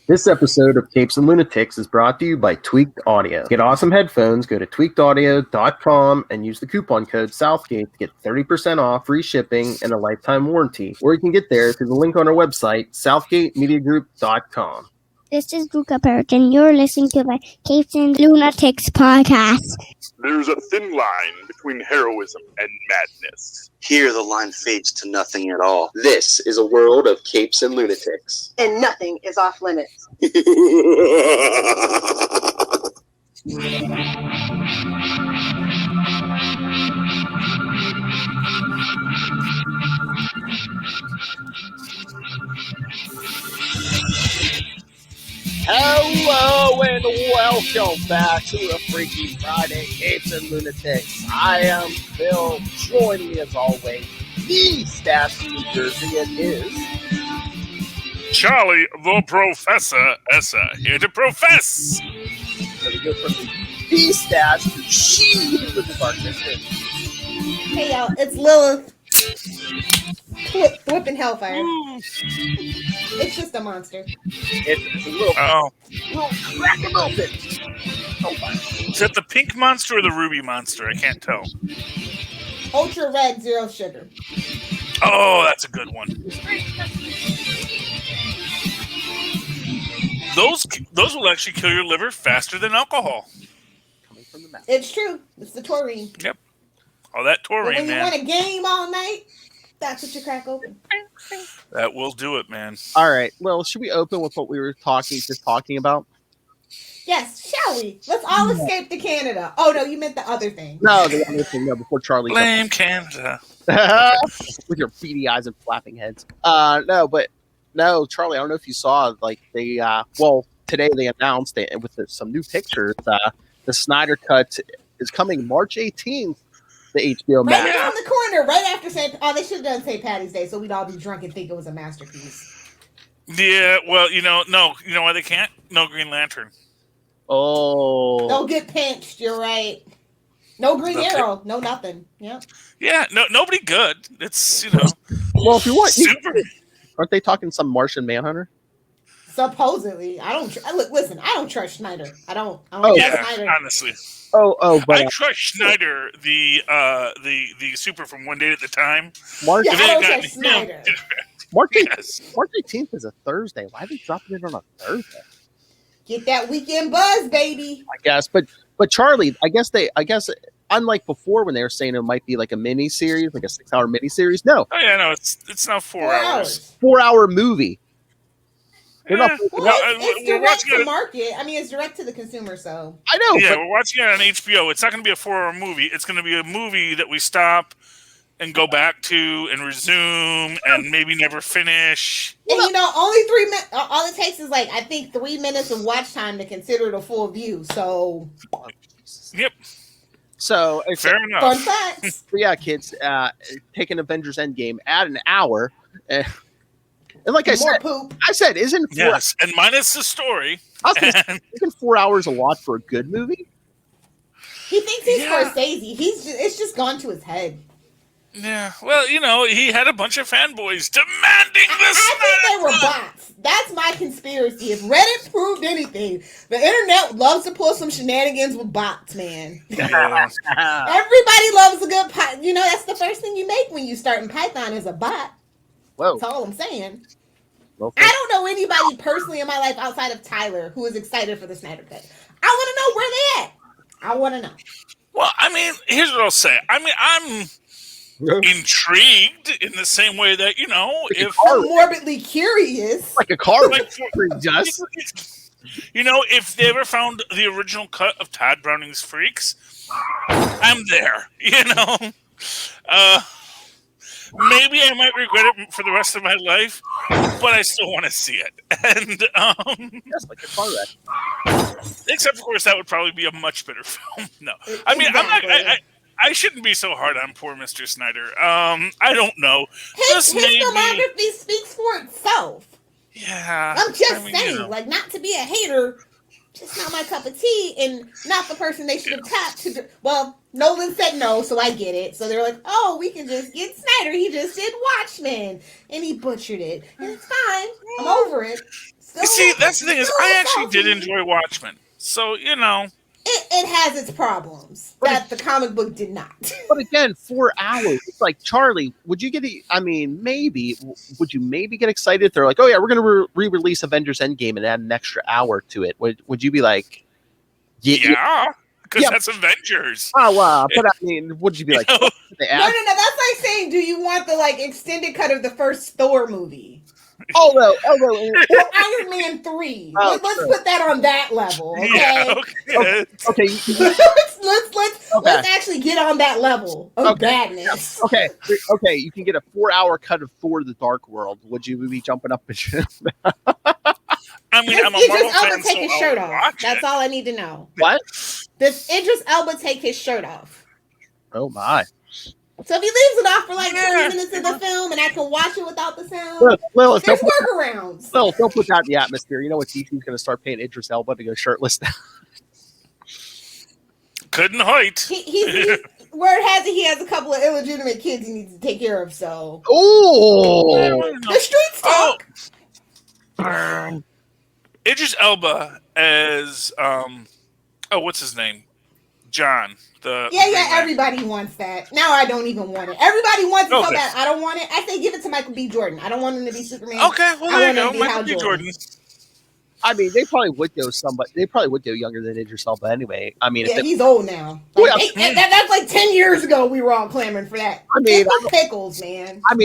This episode of Capes and Lunatics is brought to you by Tweaked Audio. Get awesome headphones, go to tweakedaudio.com and use the coupon code Southgate to get 30% off, free shipping, and a lifetime warranty. Or you can get there through the link on our website, southgatemediagroup.com. This is Luca Barrett, and you're listening to the Capes and Lunatics podcast. There's a thin line between heroism and madness. Here the line fades to nothing at all. This is a world of Capes and Lunatics. And nothing is off limits. Hello and welcome back to a Freaky Friday, Capes and Lunatics. I am Phil. Joining me as always, the staff in New Jersey, and is Charlie the Professor Essa, here to profess. So we go from the stash to she who lives in darkness. Hey y'all, it's Lilith. Whipping hellfire. It's just a monster. It's a little crack him open. Is that the pink monster or the ruby monster? I can't tell. Ultra red, zero sugar. Oh, that's a good one. Those will actually kill your liver faster than alcohol. Coming from the mouth. It's true. It's the taurine. Yep. All that taurine, When you man. want a game all night, that's what you crack open. That will do it, man. All right. Well, should we open with what we were talking about? Yes, shall we? Let's all escape to Canada. Oh no, you meant the other thing. No, the other thing. No, before Charlie. Blame Canada. With your beady eyes and flapping heads. No, Charlie. I don't know if you saw. Like today they announced it with some new pictures. The Snyder cut is coming March 18th. The HBO Max. Right around the corner, right after they should have done St. Patty's Day, so we'd all be drunk and think it was a masterpiece. Yeah, well, you know why they can't? No Green Lantern. Oh. They'll get pinched, you're right. No Green Arrow, no nothing. Yeah. Yeah, nobody good. It's, Well, if you want, super. Aren't they talking some Martian Manhunter? Supposedly. I don't trust Snyder. I don't Yeah, trust Snyder. honestly. But I trust Snyder, the super from One Day at a Time. March, Yeah, I don't trust Snyder. March Yes. 18th is a Thursday. Why are they dropping it on a Thursday? Get that weekend buzz, baby. I guess, but Charlie, I guess unlike before when they were saying it might be like a mini series, like a 6-hour mini series. No. Oh yeah, no, it's now 4 hours. 4-hour movie. It's direct to market. I mean, it's direct to the consumer, so. I know. Yeah, we're watching it on HBO. It's not going to be a 4-hour movie. It's going to be a movie that we stop and go back to and resume and maybe never finish. And only 3 minutes. All it takes is I think 3 minutes of watch time to consider it a full view. So. Yep. So it's fair enough. Fun facts. Yeah, kids, take an Avengers Endgame, add an hour. And like I said, isn't 4 yes, and minus the story. Isn't 4 hours a lot for a good movie? He thinks he's Scorsese. It's just gone to his head. Yeah, well, he had a bunch of fanboys demanding this. I think they were bots. That's my conspiracy. If Reddit proved anything, the internet loves to pull some shenanigans with bots, man. Yeah. Everybody loves a good Python. That's the first thing you make when you start in Python is a bot. Whoa. That's all I'm saying. Well, I don't know anybody personally in my life outside of Tyler who is excited for the Snyder Cut. I want to know where they at. I want to know. Well, I mean, here's what I'll say. I mean, I'm intrigued in the same way that, if I'm morbidly curious. Like a car. Just. If they ever found the original cut of Todd Browning's Freaks, I'm there, maybe I might regret it for the rest of my life, but I still want to see it. And yes, like a car wreck. Except, of course, that would probably be a much better film. No, I mean, Exactly. I shouldn't be so hard on poor Mr. Snyder. I don't know. His filmography speaks for itself. Yeah, I'm just saying, not to be a hater, just not my cup of tea, and not the person they should have tapped to. Well, Nolan said no, so I get it. So they're like, oh, we can just get Snyder. He just did Watchmen, and he butchered it, and it's fine. I'm over it. See, that's the thing is, I actually salty. did enjoy Watchmen. So, you know. It has its problems that the comic book did not. But again, 4 hours. It's like, Charlie, would you get? Maybe would you maybe get excited if they're like, oh yeah, we're gonna re-release Avengers Endgame and add an extra hour to it? Would you be like, Yeah, because yeah. that's Avengers. Oh, but I mean, would you be like, You know? no? No. That's like saying, do you want the extended cut of the first Thor movie? Although, or Iron Man 3. Oh, Let's put that on that level, okay? Yeah, okay. let's actually get on that level of badness. Okay, you can get a 4-hour cut of Thor: The Dark World. Would you be jumping up and I mean, I'm a Idris Marvel Elba fan, take so his I'll shirt off. watch That's it. all I need to know. What? Does Idris Elba take his shirt off? Oh my. So if he leaves it off for 20 minutes of the film and I can watch it without the sound, Lilith, there's workarounds. Don't put that in the atmosphere. You know what? DC's going to start paying Idris Elba to go shirtless now. Couldn't Hoyt. He word has it he has a couple of illegitimate kids he needs to take care of, so. Oh! The streets talk! Idris Elba as, what's his name? John. Everybody wants that. Now I don't even want it. Everybody wants it so bad. I don't want it. I say give it to Michael B. Jordan. I don't want him to be Superman. Okay, well there you go. Michael B. Jordan. I mean, they probably would go somebody. They probably would go younger than Idris Elba anyway. I mean, he's old now. That's like 10 years ago. We were all clamoring for that. I mean, pickles, man. I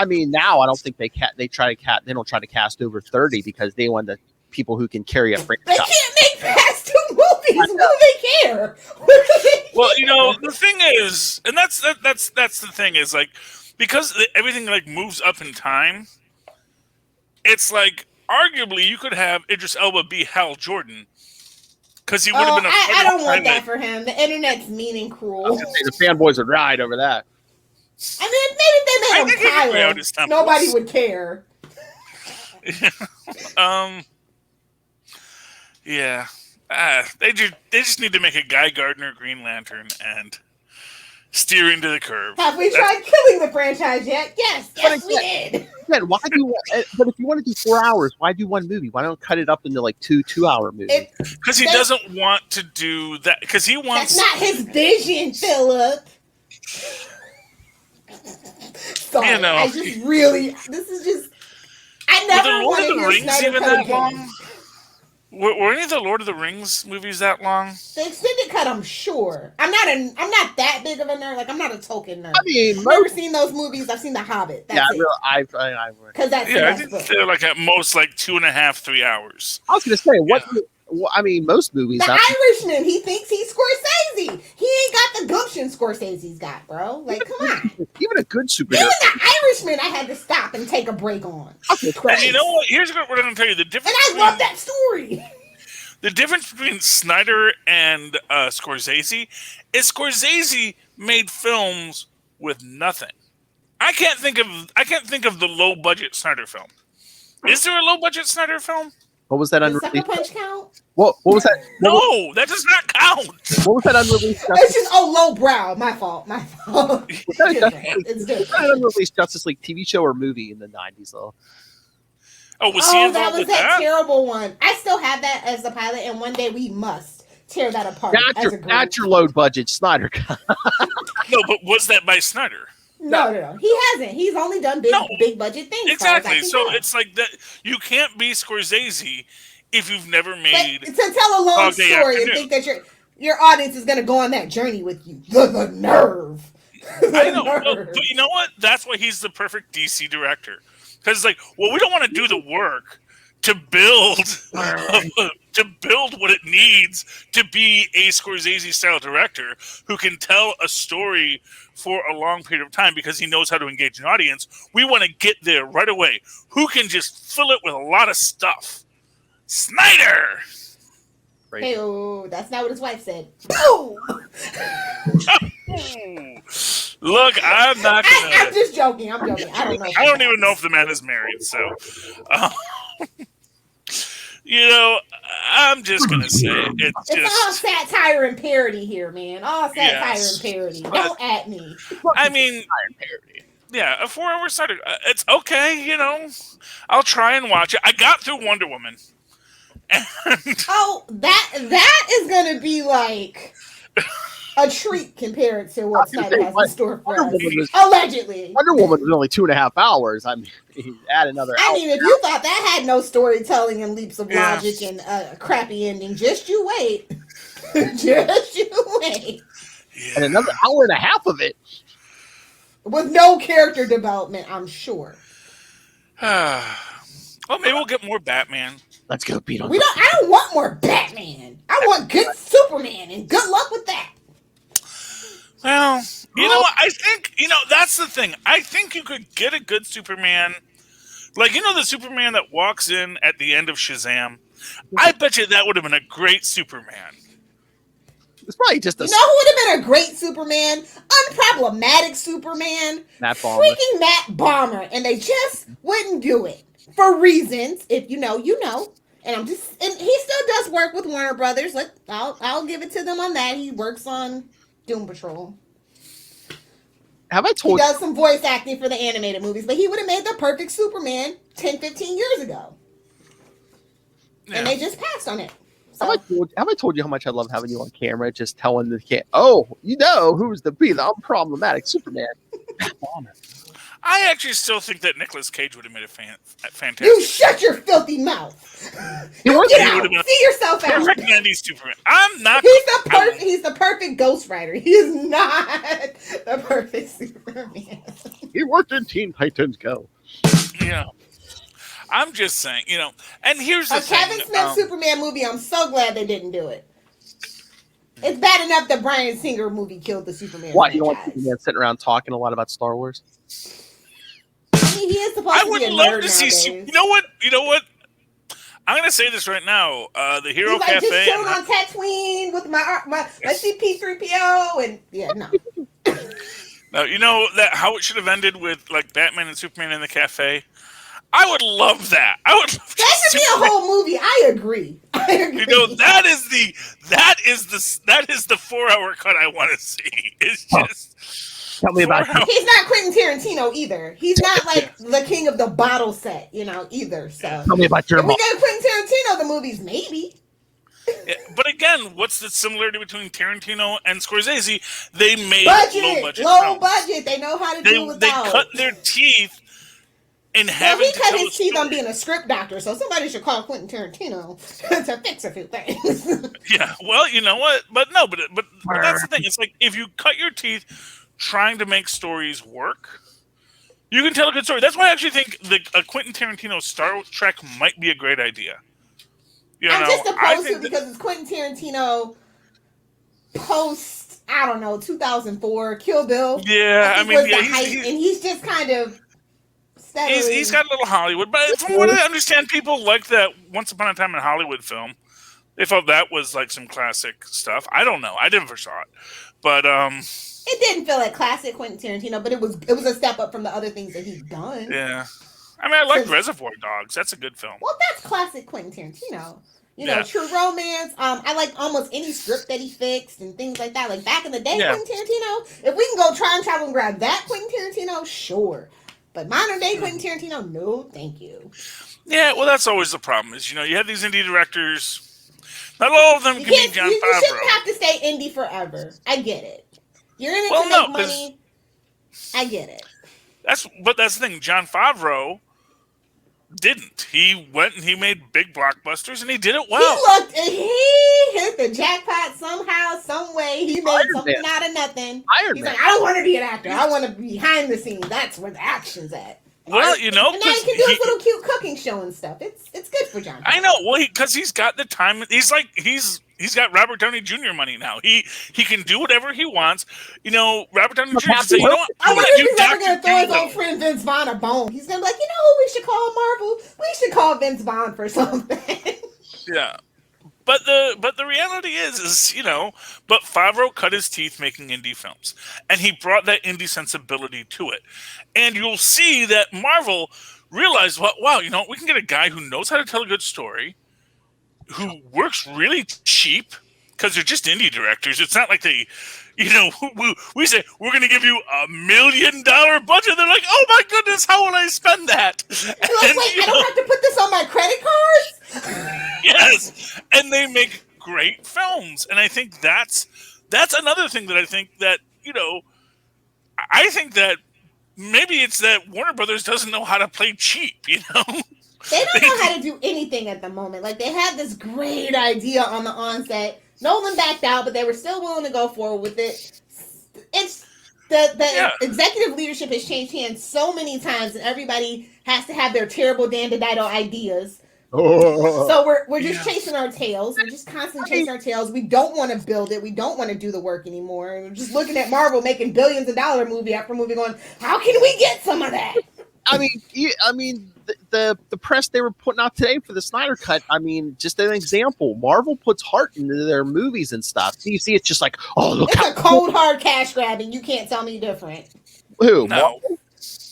mean, now I don't think they don't try to cast over 30 because they want the people who can carry a franchise. They can't make past 2 movies. What do they care? Well, the thing is, and that's the thing is because everything moves up in time. It's arguably you could have Idris Elba be Hal Jordan because he would have been. I don't want that for him. The internet's mean and cruel. I was gonna say, the fanboys would ride over that. I mean, maybe if they made him Kyle, nobody would care. Yeah. They just need to make a Guy Gardner Green Lantern and steer into the curve. Have we tried killing the franchise yet? Yes, we did. Again, why do? But if you want to do 4 hours, why do one movie? Why don't cut it up into 2-hour movies? Because he doesn't want to do that. Because he wants. That's not his vision, Philip. Sorry, I just really. This is just. I never want to hear Snyder cut again. Long? Were any of the Lord of the Rings movies that long? The extended cut, I'm sure. I'm not that big of a nerd. I'm not a Tolkien nerd. I mean, I've never seen those movies. I've seen The Hobbit. That's it. Because that's I think they're at most 2.5, 3 hours. I was gonna say most movies. The Irishman, he thinks he's Scorsese. He ain't got the gumption Scorsese's got, bro. Come on. Even a good superhero. Even the Irishman, I had to stop and take a break on. And you know what? Here's what I'm going to tell you. The difference. And I love that story. The difference between Snyder and Scorsese is Scorsese made films with nothing. I can't think of the low budget Snyder film. Is there a low budget Snyder film? What was that unreleased? Sucker Punch count? What was that? No, that does not count. What was that unreleased? It's just low brow. My fault. It's different. Was that an unreleased Justice League TV show or movie in the 90s though? Oh, was he involved that was with that that terrible one. I still have that as the pilot, and one day we must tear that apart. That's your low budget Snyder. No, but was that by Snyder? No. He hasn't. He's only done big budget things. Exactly. So it's like that. You can't be Scorsese if you've never made. But to tell a long story and think that your audience is going to go on that journey with you. The nerve. I know. But you know what? That's why he's the perfect DC director. Because we don't want to do the work to build what it needs to be a Scorsese style director who can tell a story for a long period of time because he knows how to engage an audience. We want to get there right away. Who can just fill it with a lot of stuff? Snyder. Hey, that's not what his wife said. Boom. Look, I'm not gonna. I'm just joking. I don't know. I don't even know if the man is married. So, I'm just gonna say it's all satire and parody here, man. All satire and parody. Don't at me. I mean, Yeah, a 4-hour Snyder. It's okay, you know. I'll try and watch it. I got through Wonder Woman. And Oh, that is gonna be like a treat compared to what Snyder has in store for us. Allegedly. Wonder Woman was only 2.5 hours. I mean, add another hour. I mean, if you thought that had no storytelling and leaps of logic and a crappy ending, just you wait. Just you wait. And another hour and a half of it. With no character development, I'm sure. well, maybe we'll get more Batman. Let's go, Pete. I don't want more Batman. I want good Superman, and good luck with that. Well, you know what? I think, that's the thing. I think you could get a good Superman. Like, the Superman that walks in at the end of Shazam? I bet you that would have been a great Superman. It's probably just who would have been a great Superman? Unproblematic Superman. Matt Bomber. Freaking Matt Bomber. And they just wouldn't do it. For reasons. If you know, you know. And he still does work with Warner Brothers. I'll give it to them on that. He works on Doom Patrol. Have I told you? He does some voice acting for the animated movies, but he would have made the perfect Superman 10, 15 years ago. Yeah. And they just passed on it. So. Have I told you how much I love having you on camera, just telling the kid, who's the unproblematic Superman? I actually still think that Nicolas Cage would have made a fantastic. You shut your filthy mouth. Get out. See yourself out. Perfect 90s Superman. I'm not. He's the perfect Ghost Rider. He is not the perfect Superman. He worked in Teen Titans Go. I'm just saying, and here's the thing. Kevin Smith Superman movie, I'm so glad they didn't do it. It's bad enough the Bryan Singer movie killed the Superman. What, you don't want Superman sitting around talking a lot about Star Wars? I mean, he is supposed to be a nerd nowadays. You know what? I'm going to say this right now. The Hero He's Cafe. Just chilling on Tatooine with my CP3PO and no. No, you know how it should have ended with like Batman and Superman in the cafe? I would love that. That should be a whole movie. I agree. That is the 4-hour cut I want to see. It's just tell me about it. He's not Quentin Tarantino either. He's not like the king of the bottle set, either. So tell me about your. If we get Quentin Tarantino, the movies maybe. Yeah, but again, what's the similarity between Tarantino and Scorsese? They made low budget. They know how to do without. They cut their teeth. And he cut his teeth on being a script doctor, so somebody should call Quentin Tarantino to fix a few things. Yeah, well, you know what? But that's the thing. It's like if you cut your teeth trying to make stories work, you can tell a good story. That's why I actually think a Quentin Tarantino Star Trek might be a great idea. I'm just opposed to it because it's Quentin Tarantino post, 2004 Kill Bill. Yeah, and he's just kind of. He's got a little Hollywood, but from what I understand, people like that Once Upon a Time in Hollywood film. They felt that was like some classic stuff. I don't know. I never saw it, but it didn't feel like classic Quentin Tarantino, but it was a step up from the other things that he's done. Yeah, I mean, I like Reservoir Dogs. That's a good film. Well, that's classic Quentin Tarantino. True Romance. I like almost any script that he fixed and things like that. Like back in the day, Quentin Tarantino. If we can go try and travel and grab that Quentin Tarantino, sure. But modern day Quentin Tarantino, no, thank you. Yeah, well, that's always the problem. Is you have these indie directors. Not all of them can be Jon Favreau. You shouldn't have to stay indie forever. I get it. You're in it to make money. I get it. That's the thing. Jon Favreau didn't. He went and he made big blockbusters, and he did it well. He hit the jackpot somehow, some way. He made something out of nothing. He's like, I don't want to be an actor. I want to be behind the scenes. That's where the action's at. Well, and now he can do his little cute cooking show and stuff. It's good for Jon. I know. Well, because he's got the time. He's got Robert Downey Jr. money now. He can do whatever he wants. Robert Downey Jr. can say, you know what? I wonder if he's ever going to throw his old friend Vince Vaughn a bone. He's going to be like, you know who we should call Marvel? We should call Vince Vaughn for something. Yeah. But the reality is but Favreau cut his teeth making indie films, and he brought that indie sensibility to it. And you'll see that Marvel realized, wow, we can get a guy who knows how to tell a good story, who works really cheap because they're just indie directors. It's not like they, we say we're going to give you $1 million budget. They're like, oh my goodness, how will I spend that? You're like, wait, I don't have to put this on my credit cards? Yes, and they make great films, and I think that's another thing that I think that I think that maybe it's that Warner Brothers doesn't know how to play cheap. They don't know how to do anything at the moment. Like, they had this great idea on the onset. Nolan backed out, but they were still willing to go forward with it. It's the executive leadership has changed hands so many times, and everybody has to have their terrible Dan-to-Dido ideas. So we're just chasing our tails. We're just constantly chasing our tails. We don't want to build it. We don't want to do the work anymore. And we're just looking at Marvel making billions of dollars movie after movie, going, how can we get some of that? The press they were putting out today for the Snyder Cut, just an example. Marvel puts heart into their movies and stuff. So you see, it's just like, oh, look, it's a cold hard cash grab, and you can't tell me different. Who? No.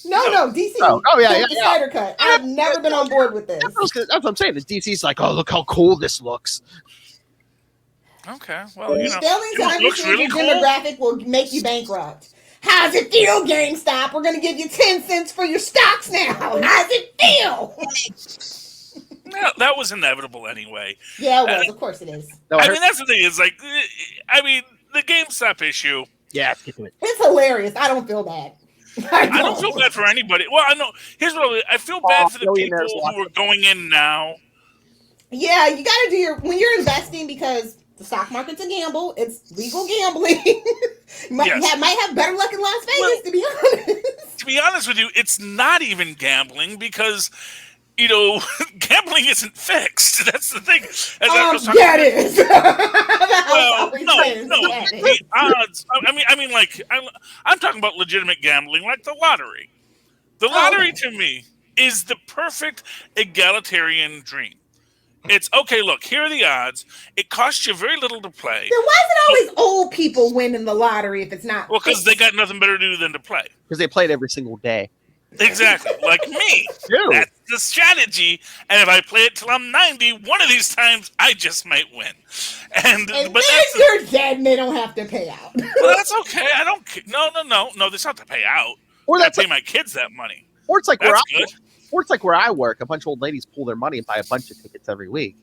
No, DC. Oh, yeah. The Snyder Cut. I've never been on board with this. That's what I'm saying. The DC's like, oh, look how cool this looks. Okay, well, Failing to understand your demographic will make you bankrupt. How's it feel, GameStop? We're going to give you 10 cents for your stocks now. How's it feel? Yeah, that was inevitable anyway. Yeah, it was. Of course it is. No, that's the thing. Is like, the GameStop issue. Yeah, let's get to it. It's hilarious. I don't feel bad. I don't feel bad for anybody. Well, I know. Here's what I feel bad for the people who are going in now. Yeah, you got to do when you're investing, because the stock market's a gamble. It's legal gambling. You might have better luck in Las Vegas, to be honest. To be honest with you, it's not even gambling, because gambling isn't fixed. That's the thing. It is. Well, no. The odds. I'm talking about legitimate gambling, like the lottery. The lottery to me is the perfect egalitarian dream. It's okay. Look, here are the odds. It costs you very little to play. Then why is it always old people winning the lottery if it's not? Well, because they got nothing better to do than to play. Because they played every single day. Exactly, like me. That's the strategy. And if I play it till I'm 90, one of these times I just might win. But then you're dead and they don't have to pay out. Well, that's okay. I don't. No. They still have to pay out. Or I pay my kids that money. Or it's like where I work. A bunch of old ladies pull their money and buy a bunch of tickets every week.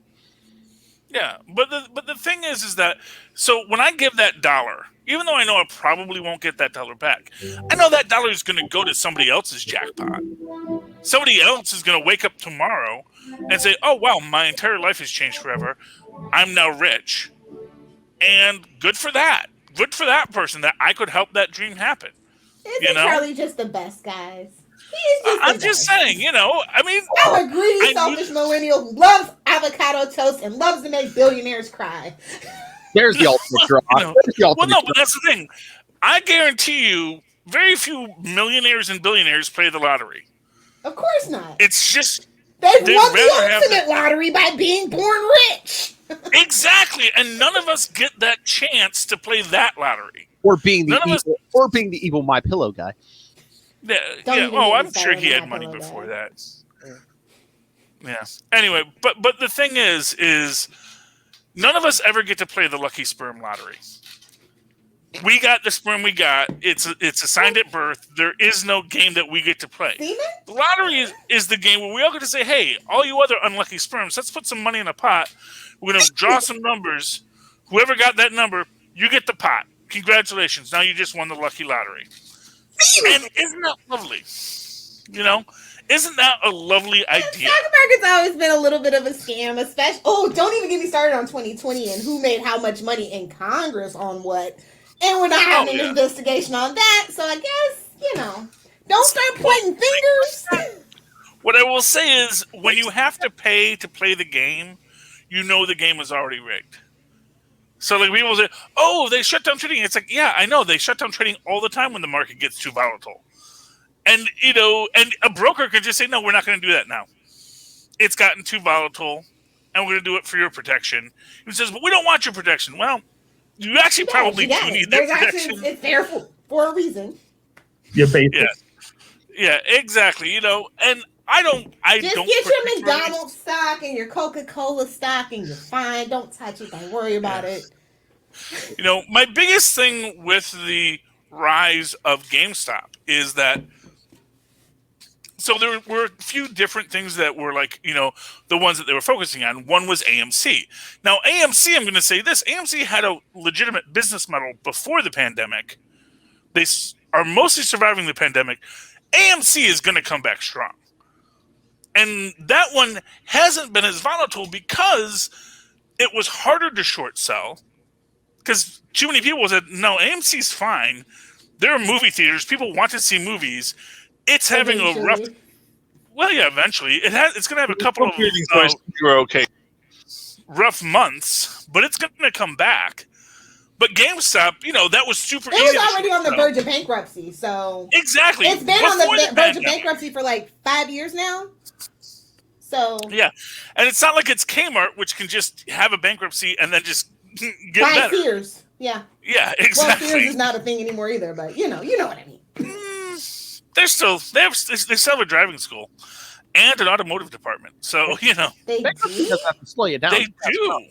Yeah, but the thing is that, so when I give that dollar, even though I know I probably won't get that dollar back, I know that dollar is going to go to somebody else's jackpot. Somebody else is going to wake up tomorrow and say, oh, wow, my entire life has changed forever. I'm now rich. And good for that. Good for that person that I could help that dream happen. Isn't Charlie just the best, guys? I'm just saying, I'm a greedy, selfish millennial who loves avocado toast and loves to make billionaires cry. There's the ultimate draw. But that's the thing. I guarantee you, very few millionaires and billionaires play the lottery. Of course not. It's just they've won the ultimate lottery by being born rich. Exactly, and none of us get that chance to play that lottery. Or being the evil My Pillow guy. Yeah. Oh, I'm sure he had money before that. Yeah. Anyway, but the thing is none of us ever get to play the lucky sperm lottery. We got the sperm we got. It's assigned at birth. There is no game that we get to play. The lottery is the game where we all get to say, hey, all you other unlucky sperms, let's put some money in a pot. We're going to draw some numbers. Whoever got that number, you get the pot. Congratulations. Now you just won the lucky lottery. And isn't that lovely? Isn't that a lovely idea? Stock market's always been a little bit of a scam, especially. Oh, don't even get me started on 2020 and who made how much money in Congress on what. And we're not having an investigation on that. So I guess, don't start pointing fingers. What I will say is, when you have to pay to play the game, the game is already rigged. So like people say, oh, they shut down trading. It's like, yeah, I know. They shut down trading all the time when the market gets too volatile. And, and a broker could just say, no, we're not going to do that now. It's gotten too volatile, and we're going to do it for your protection. He says, but we don't want your protection. Well, you actually probably do need that protection. It's there for a reason. You're basic. Yeah, exactly. And I don't get your McDonald's stock and your Coca-Cola stock and you're fine. Don't touch it. Don't worry about it. My biggest thing with the rise of GameStop is that. So there were a few different things that were like, the ones that they were focusing on. One was AMC. Now, AMC, I'm going to say this. AMC had a legitimate business model before the pandemic. They are mostly surviving the pandemic. AMC is going to come back strong. And that one hasn't been as volatile because it was harder to short sell. Because too many people said, no, AMC's fine. There are movie theaters. People want to see movies. It's having a rough. Well, yeah, eventually it's going to have a couple of rough months, but it's going to come back. But GameStop, that was super easy. It was already on the verge of bankruptcy, so exactly. It's been on the verge of bankruptcy for like 5 years now. So yeah, and it's not like it's Kmart, which can just have a bankruptcy and then just get better. Sears, yeah, exactly. Well, Sears is not a thing anymore either, but you know what I mean. They still have a driving school and an automotive department. So, They doesn't have to slow you down. They do.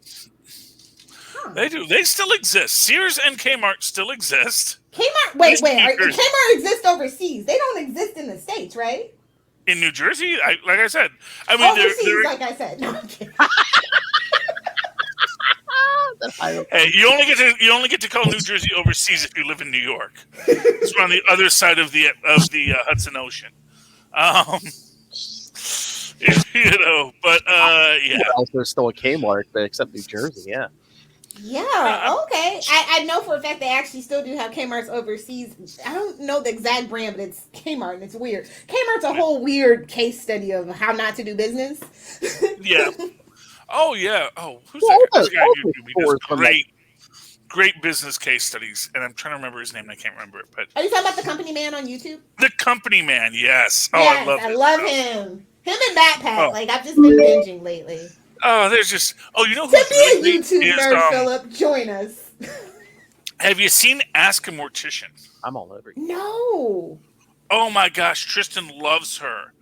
Huh. They do. They still exist. Sears and Kmart still exist. Kmart, Kmart exists overseas. They don't exist in the States, right? In New Jersey, like I said. I mean, overseas, like I said. No, I'm kidding. Hey, you only get to call New Jersey overseas if you live in New York. It's on the other side of the Hudson Ocean. But yeah. Well, there's still a Kmart, but except New Jersey, yeah. Yeah, okay. I know for a fact they actually still do have Kmart's overseas. I don't know the exact brand, but it's Kmart, and it's weird. Kmart's a whole weird case study of how not to do business. Yeah. Oh yeah. Oh, who's that guy? There's a guy on YouTube. He does great business case studies, and I'm trying to remember his name. And I can't remember it. But are you talking about the Company Man on YouTube? The Company Man, yes. Oh, yes, I love him. Him and Backpack. Like I've just been binging lately. Oh, there's just. Oh, you know who? To be a YouTube nerd, Philip, join us. Have you seen Ask a Mortician? I'm all over it. No. Oh my gosh, Tristan loves her.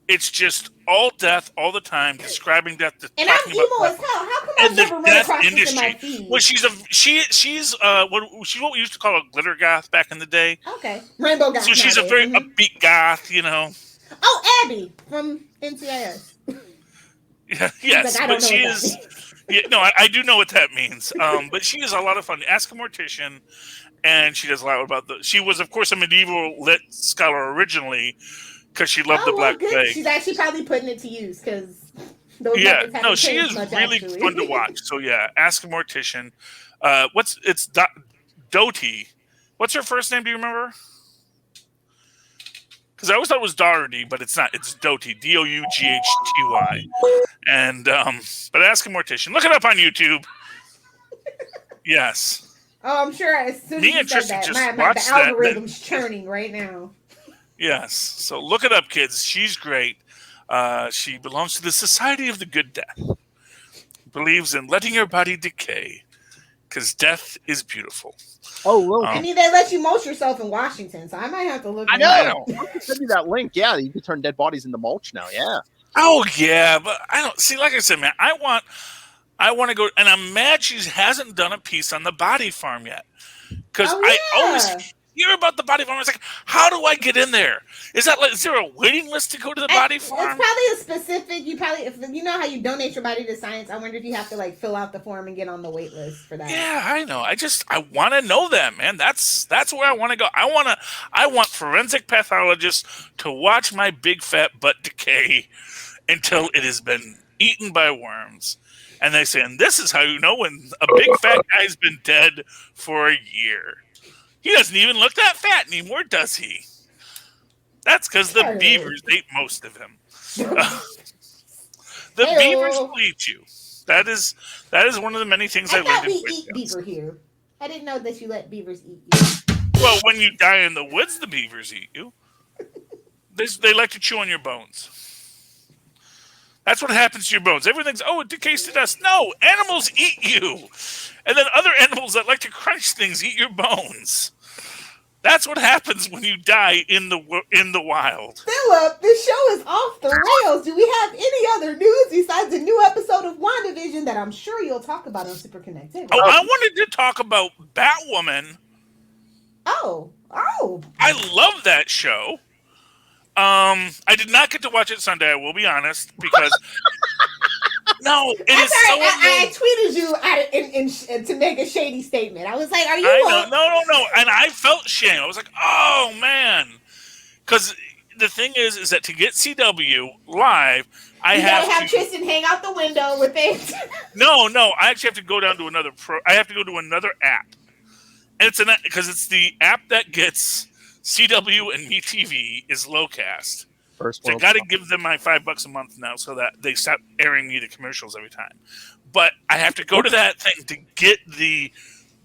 It's just all death all the time, describing death. And I'm emo as hell. How come I've never run across this in my feed? Well, she's what we used to call a glitter goth back in the day. Okay, rainbow goth. So she's a very upbeat goth, Oh, Abby from NCIS. Yeah, yes, like, but she is. Yeah, no, I do know what that means. But she is a lot of fun. Ask a Mortician, and she does a lot about she was, of course, a medieval lit scholar originally. Because she loved the Black Plague. She's actually probably putting it to use because she is really fun to watch. So yeah, Ask a Mortician. It's Doty. What's her first name? Do you remember? Because I always thought it was Doherty, but it's not. It's Doty. Doughty. And but Ask a Mortician. Look it up on YouTube. Yes. Oh, I'm sure as soon as you said that, the algorithm's churning right now. Yes. So look it up, kids. She's great. She belongs to the Society of the Good Death. Believes in letting your body decay because death is beautiful. Oh, well. I mean, they let you mulch yourself in Washington, so I might have to look. I know. Send me that link. Yeah, you can turn dead bodies into mulch now. Yeah. Oh yeah, but I don't see. Like I said, man, I want to go, and I'm mad she hasn't done a piece on the body farm yet because I always hear about the body farm. It's like, how do I get in there? Is there a waiting list to go to the body farm? It's probably a specific. If you know how you donate your body to science. I wonder if you have to fill out the form and get on the wait list for that. Yeah, I know. I want to know that, man. That's where I want to go. I want forensic pathologists to watch my big fat butt decay until it has been eaten by worms. And they say, and this is how you know when a big fat guy's been dead for a year. He doesn't even look that fat anymore, does he? That's because the beavers ate most of him. The beavers will eat you. That is one of the many things I learned. We eat beaver here. I didn't know that you let beavers eat you. Well, when you die in the woods, the beavers eat you. They like to chew on your bones. That's what happens to your bones. Everything's, it decays to dust. No, animals eat you. And then other animals that like to crunch things eat your bones. That's what happens when you die in the wild. Philip, this show is off the rails. Do we have any other news besides the new episode of WandaVision that I'm sure you'll talk about on Super Connectivity? Oh, I wanted to talk about Batwoman. Oh. I love that show. I did not get to watch it Sunday, I will be honest, because no, it is so I tweeted you to make a shady statement. I was like, "Are you?" No, and I felt shame. I was like, "Oh man," because the thing is that to get CW live, I have to Tristan hang out the window with it. No, I actually have to go down to another I have to go to another app, and because it's the app that gets CW and MeTV is Lowcast. So I got to give them my $5 a month now so that they stop airing me the commercials every time. But I have to go to that thing to get the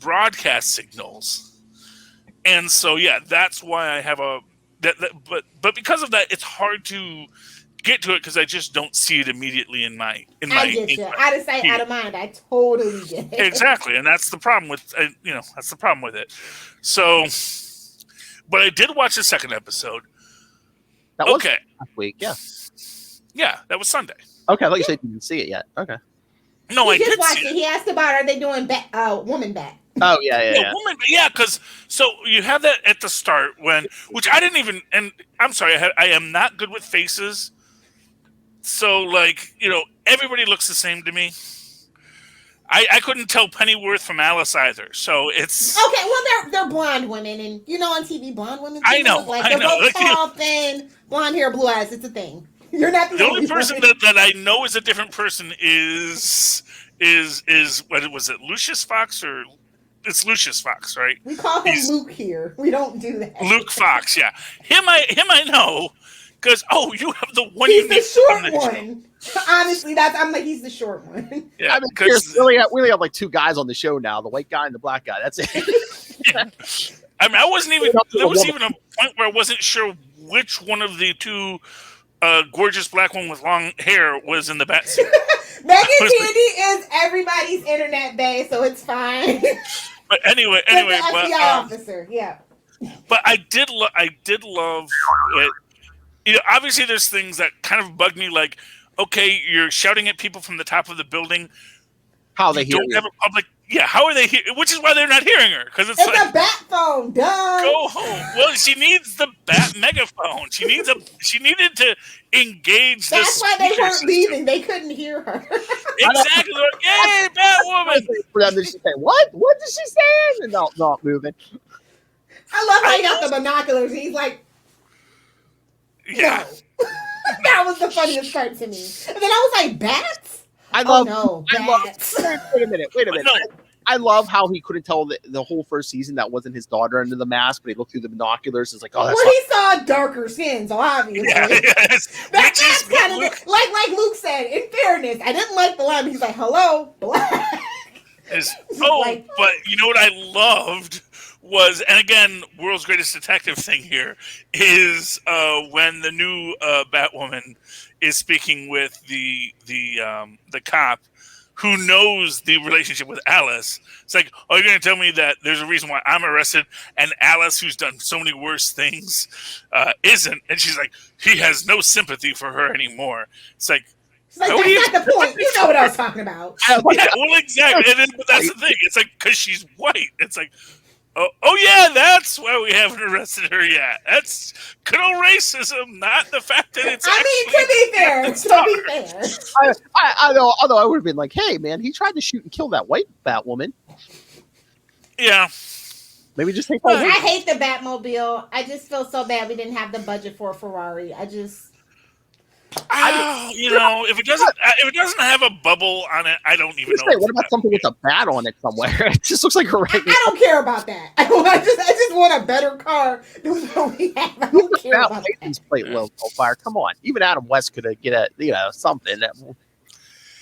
broadcast signals, and so yeah, that's why I have but because of that, it's hard to get to it because I just don't see it immediately in my. I get you. Out of sight, out of mind. I totally get it. Exactly, and that's the problem with that's the problem with it. So, but I did watch the second episode. That was last week, yeah. Yeah, that was Sunday. Okay, I thought you said you didn't see it yet. Okay. No, I did watch see it. He asked about, are they doing Woman Bat? Oh, yeah. Woman, yeah, because so you have that at the start which I didn't even, and I'm sorry, I am not good with faces. So, everybody looks the same to me. I couldn't tell Pennyworth from Alice either, so it's okay. Well, they're blonde women, and on TV, blonde women. I know, they're both tall, thin, blonde hair, blue eyes. It's a thing. You're not the only person that I know is a different person is what was it, Lucius Fox or it's Lucius Fox, right? We call him Luke here. We don't do that. Luke Fox, yeah. Him I know. Because you have the one. He's the short one. Honestly, I'm like he's the short one. Yeah, I mean, we only have like two guys on the show now: the white guy and the black guy. That's it. Yeah. I mean, I wasn't even. There was even a point where I wasn't sure which one of the two gorgeous black one with long hair was in the bat suit. Megan Candy is everybody's internet bae, so it's fine. But anyway, the FBI officer, yeah. But I did love it. Obviously, there's things that kind of bug me, like, okay, you're shouting at people from the top of the building. How they hear you? Have a public, how are they here? Which is why they're not hearing her, because it's like a bat phone. Duh. Go home. Well, she needs the bat megaphone. She needed to engage. That's why they weren't leaving. They couldn't hear her. Exactly. Like, hey, Batwoman. For them to say, what? What did she say? And not moving. I love how he got the binoculars. He's like. Yeah. No. That was the funniest part to me. And then I was like, bats? Bats. Wait a minute. No. I love how he couldn't tell the whole first season that wasn't his daughter under the mask, but he looked through the binoculars. It's like, oh, that's he saw darker skin, so obviously. That's kind of like Luke said, in fairness, I didn't like the line. He's like, hello, black. But you know what I loved was, and again, world's greatest detective thing here is when the new Batwoman is speaking with the cop who knows the relationship with Alice. It's like, you're going to tell me that there's a reason why I'm arrested and Alice, who's done so many worse things, isn't? And she's like, he has no sympathy for her anymore. It's like, that's not the point. You know what I was talking about. Yeah, well, exactly. But that's the thing. It's like, because she's white. It's like, oh yeah, that's why we haven't arrested her yet. That's good old racism, not the fact that it's. To be fair. I know. Although I would have been like, hey man, he tried to shoot and kill that white Batwoman. Yeah. Maybe just take. I hate the Batmobile. I just feel so bad we didn't have the budget for a Ferrari. If it doesn't have a bubble on it, I don't even know. What about something with a bat on it somewhere? It just looks like a regular. I don't care about that. I just want a better car than what we have. I don't care about that. Plate logo fire. Come on, even Adam West could get something.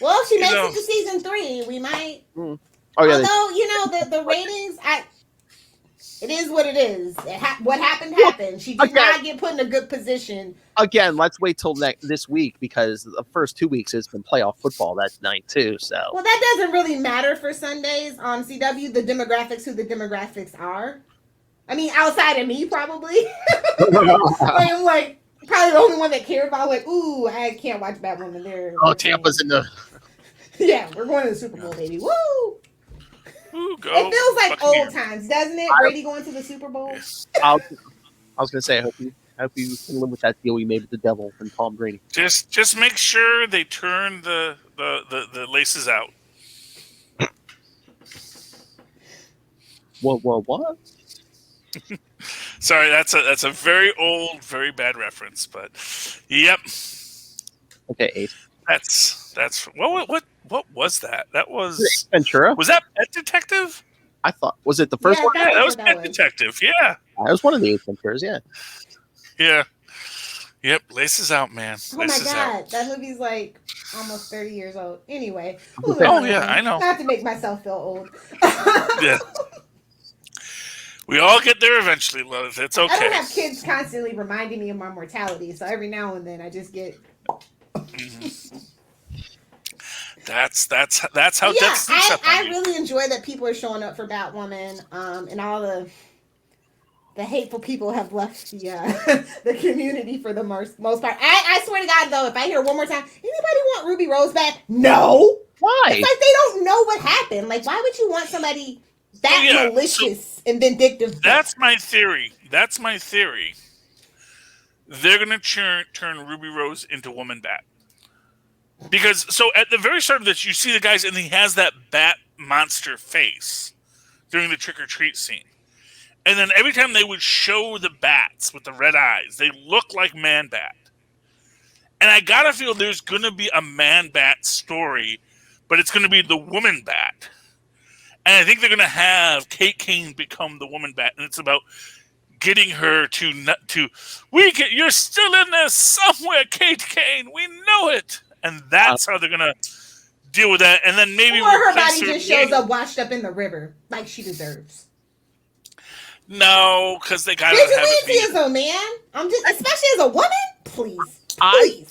Well, if she makes it to season 3, we might. Oh yeah. Although the ratings, it is what it is. What happened. She did not get put in a good position. Again, let's wait till this week because the first 2 weeks has been playoff football that night too. So that doesn't really matter for Sundays on CW. The demographics, who the demographics are. I mean, outside of me, probably. Like, I'm like probably the only one that cared about. Like, ooh, I can't watch Batwoman there. Oh, Tampa's in the. Yeah, we're going to the Super Bowl, baby. Woo! Ooh, go It feels like Buccaneers. old times, doesn't it? Brady going to the Super Bowl. I was gonna say, I hope you can live with that deal you made with the devil and Tom Brady. Just make sure they turn the laces out. What? Sorry, that's a very old, very bad reference, but yep. Okay, Ace. That's what was that? That was Ace Ventura. Was that Pet Detective? I thought was it the first one? Yeah, that was Pet Detective. Yeah, That was one of the Ace Venturas. Yeah. yeah, yep. Laces out, man. Oh my Laces god, out. that movie's like almost 30 years old. Anyway. Oh yeah, I know. Not to make myself feel old. Yeah. We all get there eventually, Lilith. It's okay. I don't have kids constantly reminding me of my mortality, so every now and then I just get. Mm-hmm. That's how Yeah, death sneaks up on I you. really enjoy that people are showing up for Batwoman, and all the hateful people have left the the community for the most part. I swear to God, though, if I hear one more time, anybody want Ruby Rose back? No. Why? It's like they don't know what happened. Like, why would you want somebody that malicious and vindictive? That's my theory. They're going to turn Ruby Rose into Woman Bat. Because, so at the very start of this, you see the guys, and he has that bat monster face during the trick-or-treat scene. And then every time they would show the bats with the red eyes, they look like Man-Bat. And I gotta feel there's going to be a Man-Bat story, but it's going to be the Woman Bat. And I think they're going to have Kate Kane become the Woman Bat, and it's about getting her to you're still in there somewhere, Kate Kane. We know it. And that's how they're going to deal with that. And then maybe or her replace body just shows up washed up in the river like she deserves. No, because they got to have it be. Vigilantism, man. I'm just, especially as a woman, please.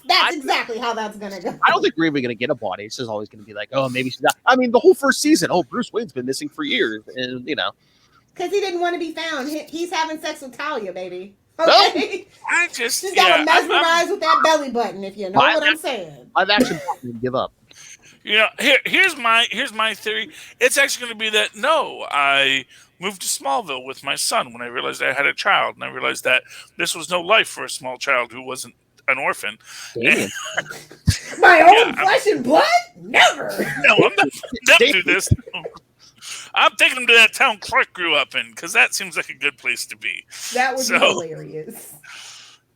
That's exactly how that's gonna go. I don't think we're even going to get a body. It's just always going to be like, oh, maybe she's not. I mean, the whole first season, Bruce Wayne's been missing for years, and you know, because he didn't want to be found. He's having sex with Talia, baby. Okay, I just she's got to mesmerize with that belly button, if you know what I'm saying. I've actually give up. You know, here's my theory. It's actually going to be that no, I moved to Smallville with my son when I realized I had a child, and I realized that this was no life for a small child who wasn't an orphan. My own flesh and blood? Never. No, I'm not do this. I'm taking him to that town Clark grew up in because that seems like a good place to be. That would be hilarious.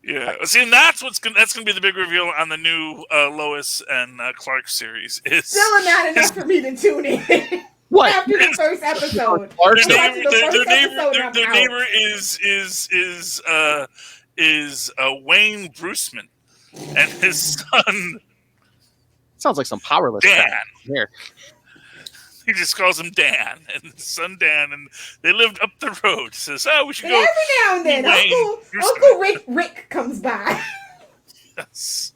Yeah, see, and that's gonna be the big reveal on the new Lois and Clark series. It's still not enough for me to tune in. What? After the first episode, their neighbor is Wayne Bruceman, and his son sounds like some powerless Dan. Here. He just calls him Dan, and his son Dan, and they lived up the road. Says, "Oh, we should go." Every now and then, Uncle Rick comes by. Yes.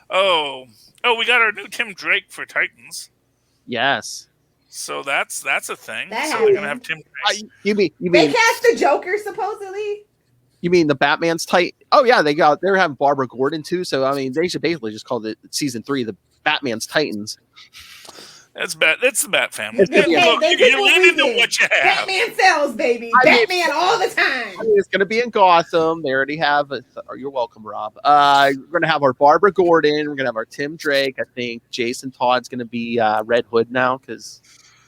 Oh, we got our new Tim Drake for Titans. Yes. So that's a thing. That so they're gonna have Tim Drake. You mean they cast the Joker supposedly? You mean the Batman's tight? Oh yeah, they're having Barbara Gordon too. So I mean, they should basically just call it season 3 the Batman's Titans. That's the Bat family. Hey, you lean into what you have. Batman sells, baby. Batman all the time. I mean, it's going to be in Gotham. They already have. You're welcome, Rob. We're going to have our Barbara Gordon. We're going to have our Tim Drake. I think Jason Todd's going to be Red Hood now because.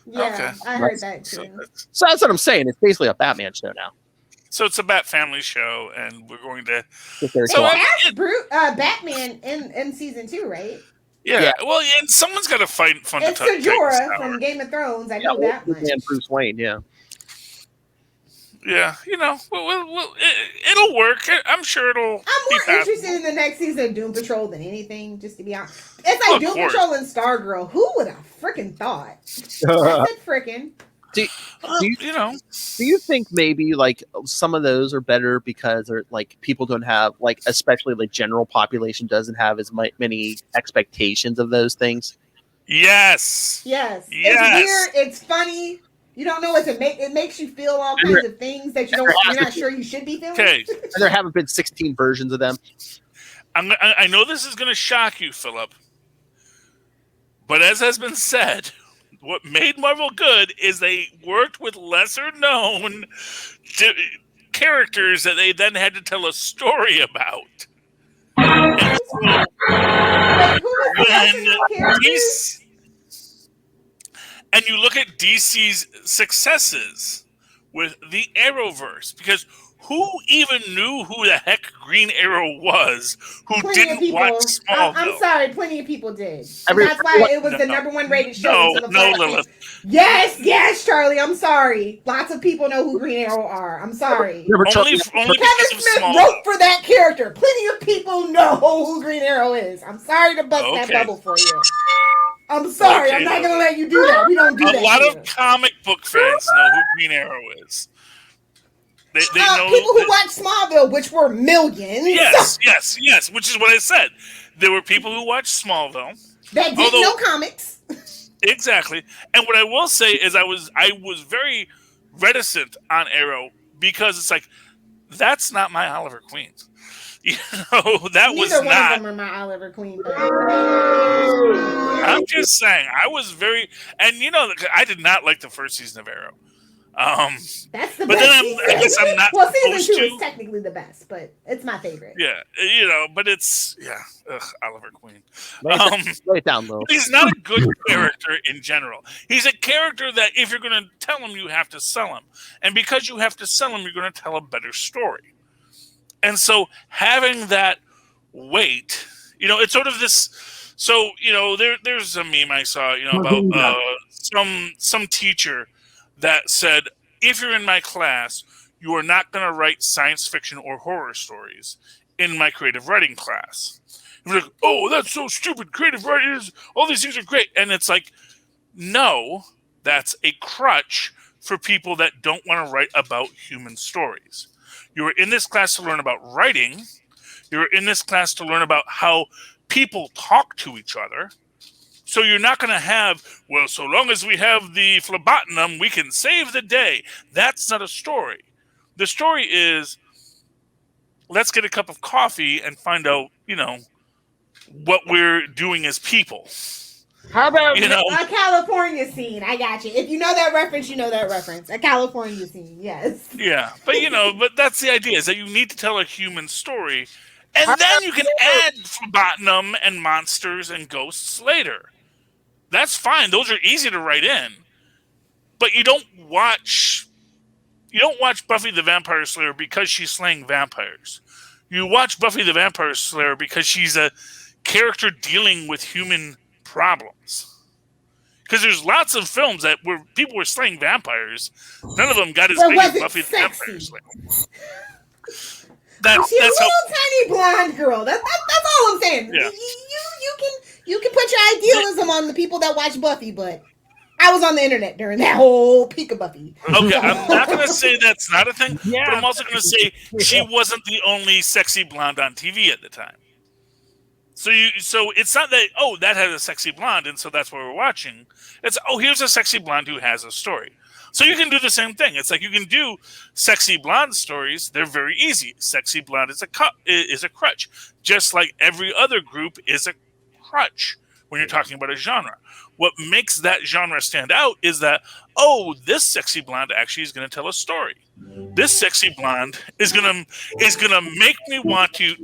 Yeah, I heard that too. So that's what I'm saying. It's basically a Batman show now. So it's a Bat family show, and we're going to. So Batman in season 2, right? Yeah. Well, and someone's got to fight fun. It's Jorah from Game of Thrones. I know that much. And Bruce Wayne, yeah. Yeah, you know, it'll work. I'm sure it'll. I'm more interested in the next season of Doom Patrol than anything, just to be honest. It's like Doom Patrol and Stargirl. Who would have freaking thought? I said freaking. Do you think maybe like some of those are better because they're like people don't have like, especially the general population doesn't have as many expectations of those things? Yes. It's weird. It's funny. You don't know what to make. It makes you feel all kinds of things that you're not sure you should be feeling. Okay. And there haven't been 16 versions of them. I know this is going to shock you, Philip. But as has been said, what made Marvel good is they worked with lesser known characters that they then had to tell a story about. And so, and you look at DC's successes with the Arrowverse, because who even knew who the heck Green Arrow was who didn't watch Smallville? I'm sorry, plenty of people did. That's why it was the #1 rated show. No, Lilith. Yes, Charlie, I'm sorry. Lots of people know who Green Arrow are. I'm sorry. Only Kevin Smith wrote for that character. Plenty of people know who Green Arrow is. I'm sorry to bust that bubble for you. I'm sorry. I'm not going to let you do that. We don't do that. A lot of comic book fans know who Green Arrow is. They know people who watch Smallville, which were millions. Yes. Which is what I said. There were people who watched Smallville that didn't know comics. Exactly. And what I will say is, I was very reticent on Arrow because it's like, that's not my Oliver Queen. You know, that was not. Neither one of them are my Oliver Queen. I'm just saying, I was very, and you know, I did not like the first season of Arrow. That's the but best. Then I guess I'm not. Well, season 2 is technically the best, but it's my favorite. Yeah, you know, but it's Oliver Queen. Lay it down low. He's not a good character in general. He's a character that if you're going to tell him, you have to sell him, and because you have to sell him, you're going to tell a better story. And so having that weight, you know, it's sort of this. So you know, there's a meme I saw, you know, about some teacher that said, if you're in my class, you are not going to write science fiction or horror stories in my creative writing class. And we're like, oh, that's so stupid. Creative writing all these things are great. And it's like, no, that's a crutch for people that don't want to write about human stories. You are in this class to learn about writing. You're in this class to learn about how people talk to each other. So you're not going to have, well, so long as we have the phlebotinum, we can save the day. That's not a story. The story is, let's get a cup of coffee and find out, you know, what we're doing as people. How about a California scene? I got you. If you know that reference, you know that reference. A California scene, yes. Yeah, but you know, but that's the idea, is that you need to tell a human story, and then you can add phlebotinum and monsters and ghosts later. That's fine. Those are easy to write in. But you don't watch Buffy the Vampire Slayer because she's slaying vampires. You watch Buffy the Vampire Slayer because she's a character dealing with human problems. Because there's lots of films where people were slaying vampires. None of them got as big as Buffy the Vampire Slayer. She's a little tiny blonde girl. That's all I'm saying. Yeah. You can put your idealism on the people that watch Buffy, but I was on the internet during that whole peak of Buffy. Okay, I'm not going to say that's not a thing, but I'm also going to say she wasn't the only sexy blonde on TV at the time. So it's not that, oh, that has a sexy blonde, and so that's what we're watching. It's, oh, here's a sexy blonde who has a story. So you can do the same thing. It's like you can do sexy blonde stories. They're very easy. Sexy blonde is a crutch, just like every other group is a crutch when you're talking about a genre. What makes that genre stand out is that, oh, this sexy blonde actually is going to tell a story. This sexy blonde is gonna make me want to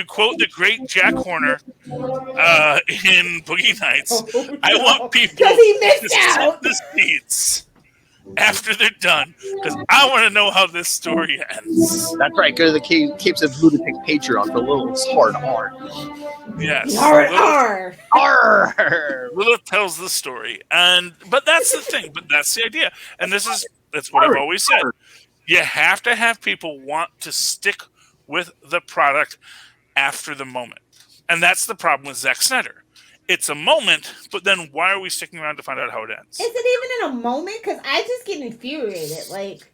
quote the great Jack Horner in Boogie Nights. I want people to sit in the seats after they're done, because I want to know how this story ends. That's right. Go to the capesandlunatics Patreon for Lilith's hard R. Yes. Lilith tells the story, but that's the thing. But that's the idea, and that's what I've always said. You have to have people want to stick with the product after the moment, and that's the problem with Zack Snyder. It's a moment, but then why are we sticking around to find out how it ends? Is it even in a moment? Because I just get infuriated. Like,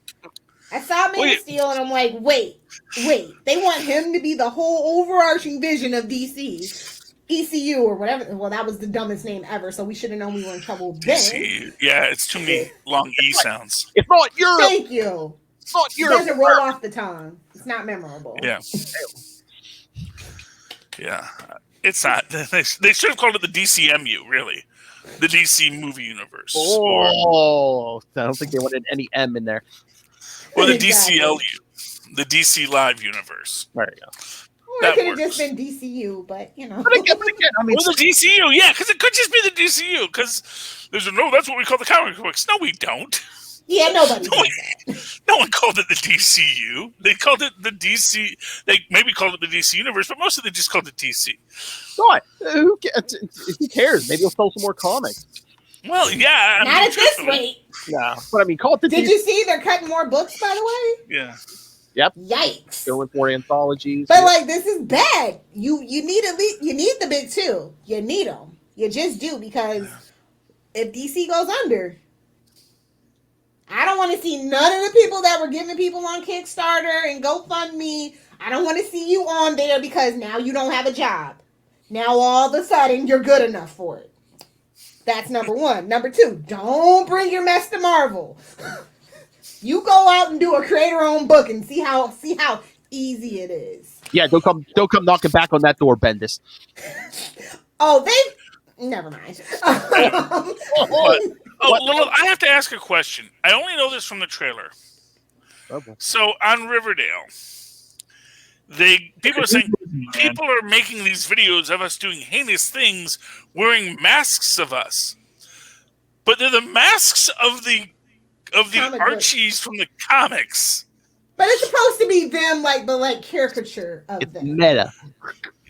I saw Man of Steel, and I'm like, wait. They want him to be the whole overarching vision of DC. ECU or whatever. Well, that was the dumbest name ever, so we should have known we were in trouble then. ECU. Yeah, it's too many long E sounds. It's not Europe. Thank you. It's not It Europe. doesn't roll off the tongue. It's not memorable. Yeah. Yeah. It's not. They should have called it the DCMU, really. The DC movie universe. Oh, I don't think they wanted any M in there. Or the Exactly. DCLU. The DC Live universe. There you go. Or it could have just been DCU, but you know. But again, I mean, Or the DCU, yeah, because it could just be the DCU. Because that's what we call the comic books. No, we don't. Yeah, nobody does that. No one called it the DCU. They called it the DC. They maybe called it the DC universe, but mostly they just called it DC. God, who cares? Maybe you'll sell some more comics. Well, yeah. I Not mean, at this rate. Yeah, but I mean, call it the Did you see they're cutting more books, by the way? Yeah. Yep. Yikes. Going for anthologies. But like, this is bad. You need you need the big two. You need them. You just do, because if DC goes under, I don't want to see none of the people that were giving people on Kickstarter and GoFundMe. I don't want to see you on there, because now you don't have a job. Now all of a sudden you're good enough for it. That's number one. Number two, don't bring your mess to Marvel. You go out and do a creator-owned book and see how easy it is. Yeah, don't come knocking back on that door, Bendis. Oh, never mind. Lilith, I have to ask a question. I only know this from the trailer. Okay. So on Riverdale, people are saying people are making these videos of us doing heinous things, wearing masks of us, but they're the masks of the Comic Archies from the comics. But it's supposed to be them, like caricature of It's them. meta.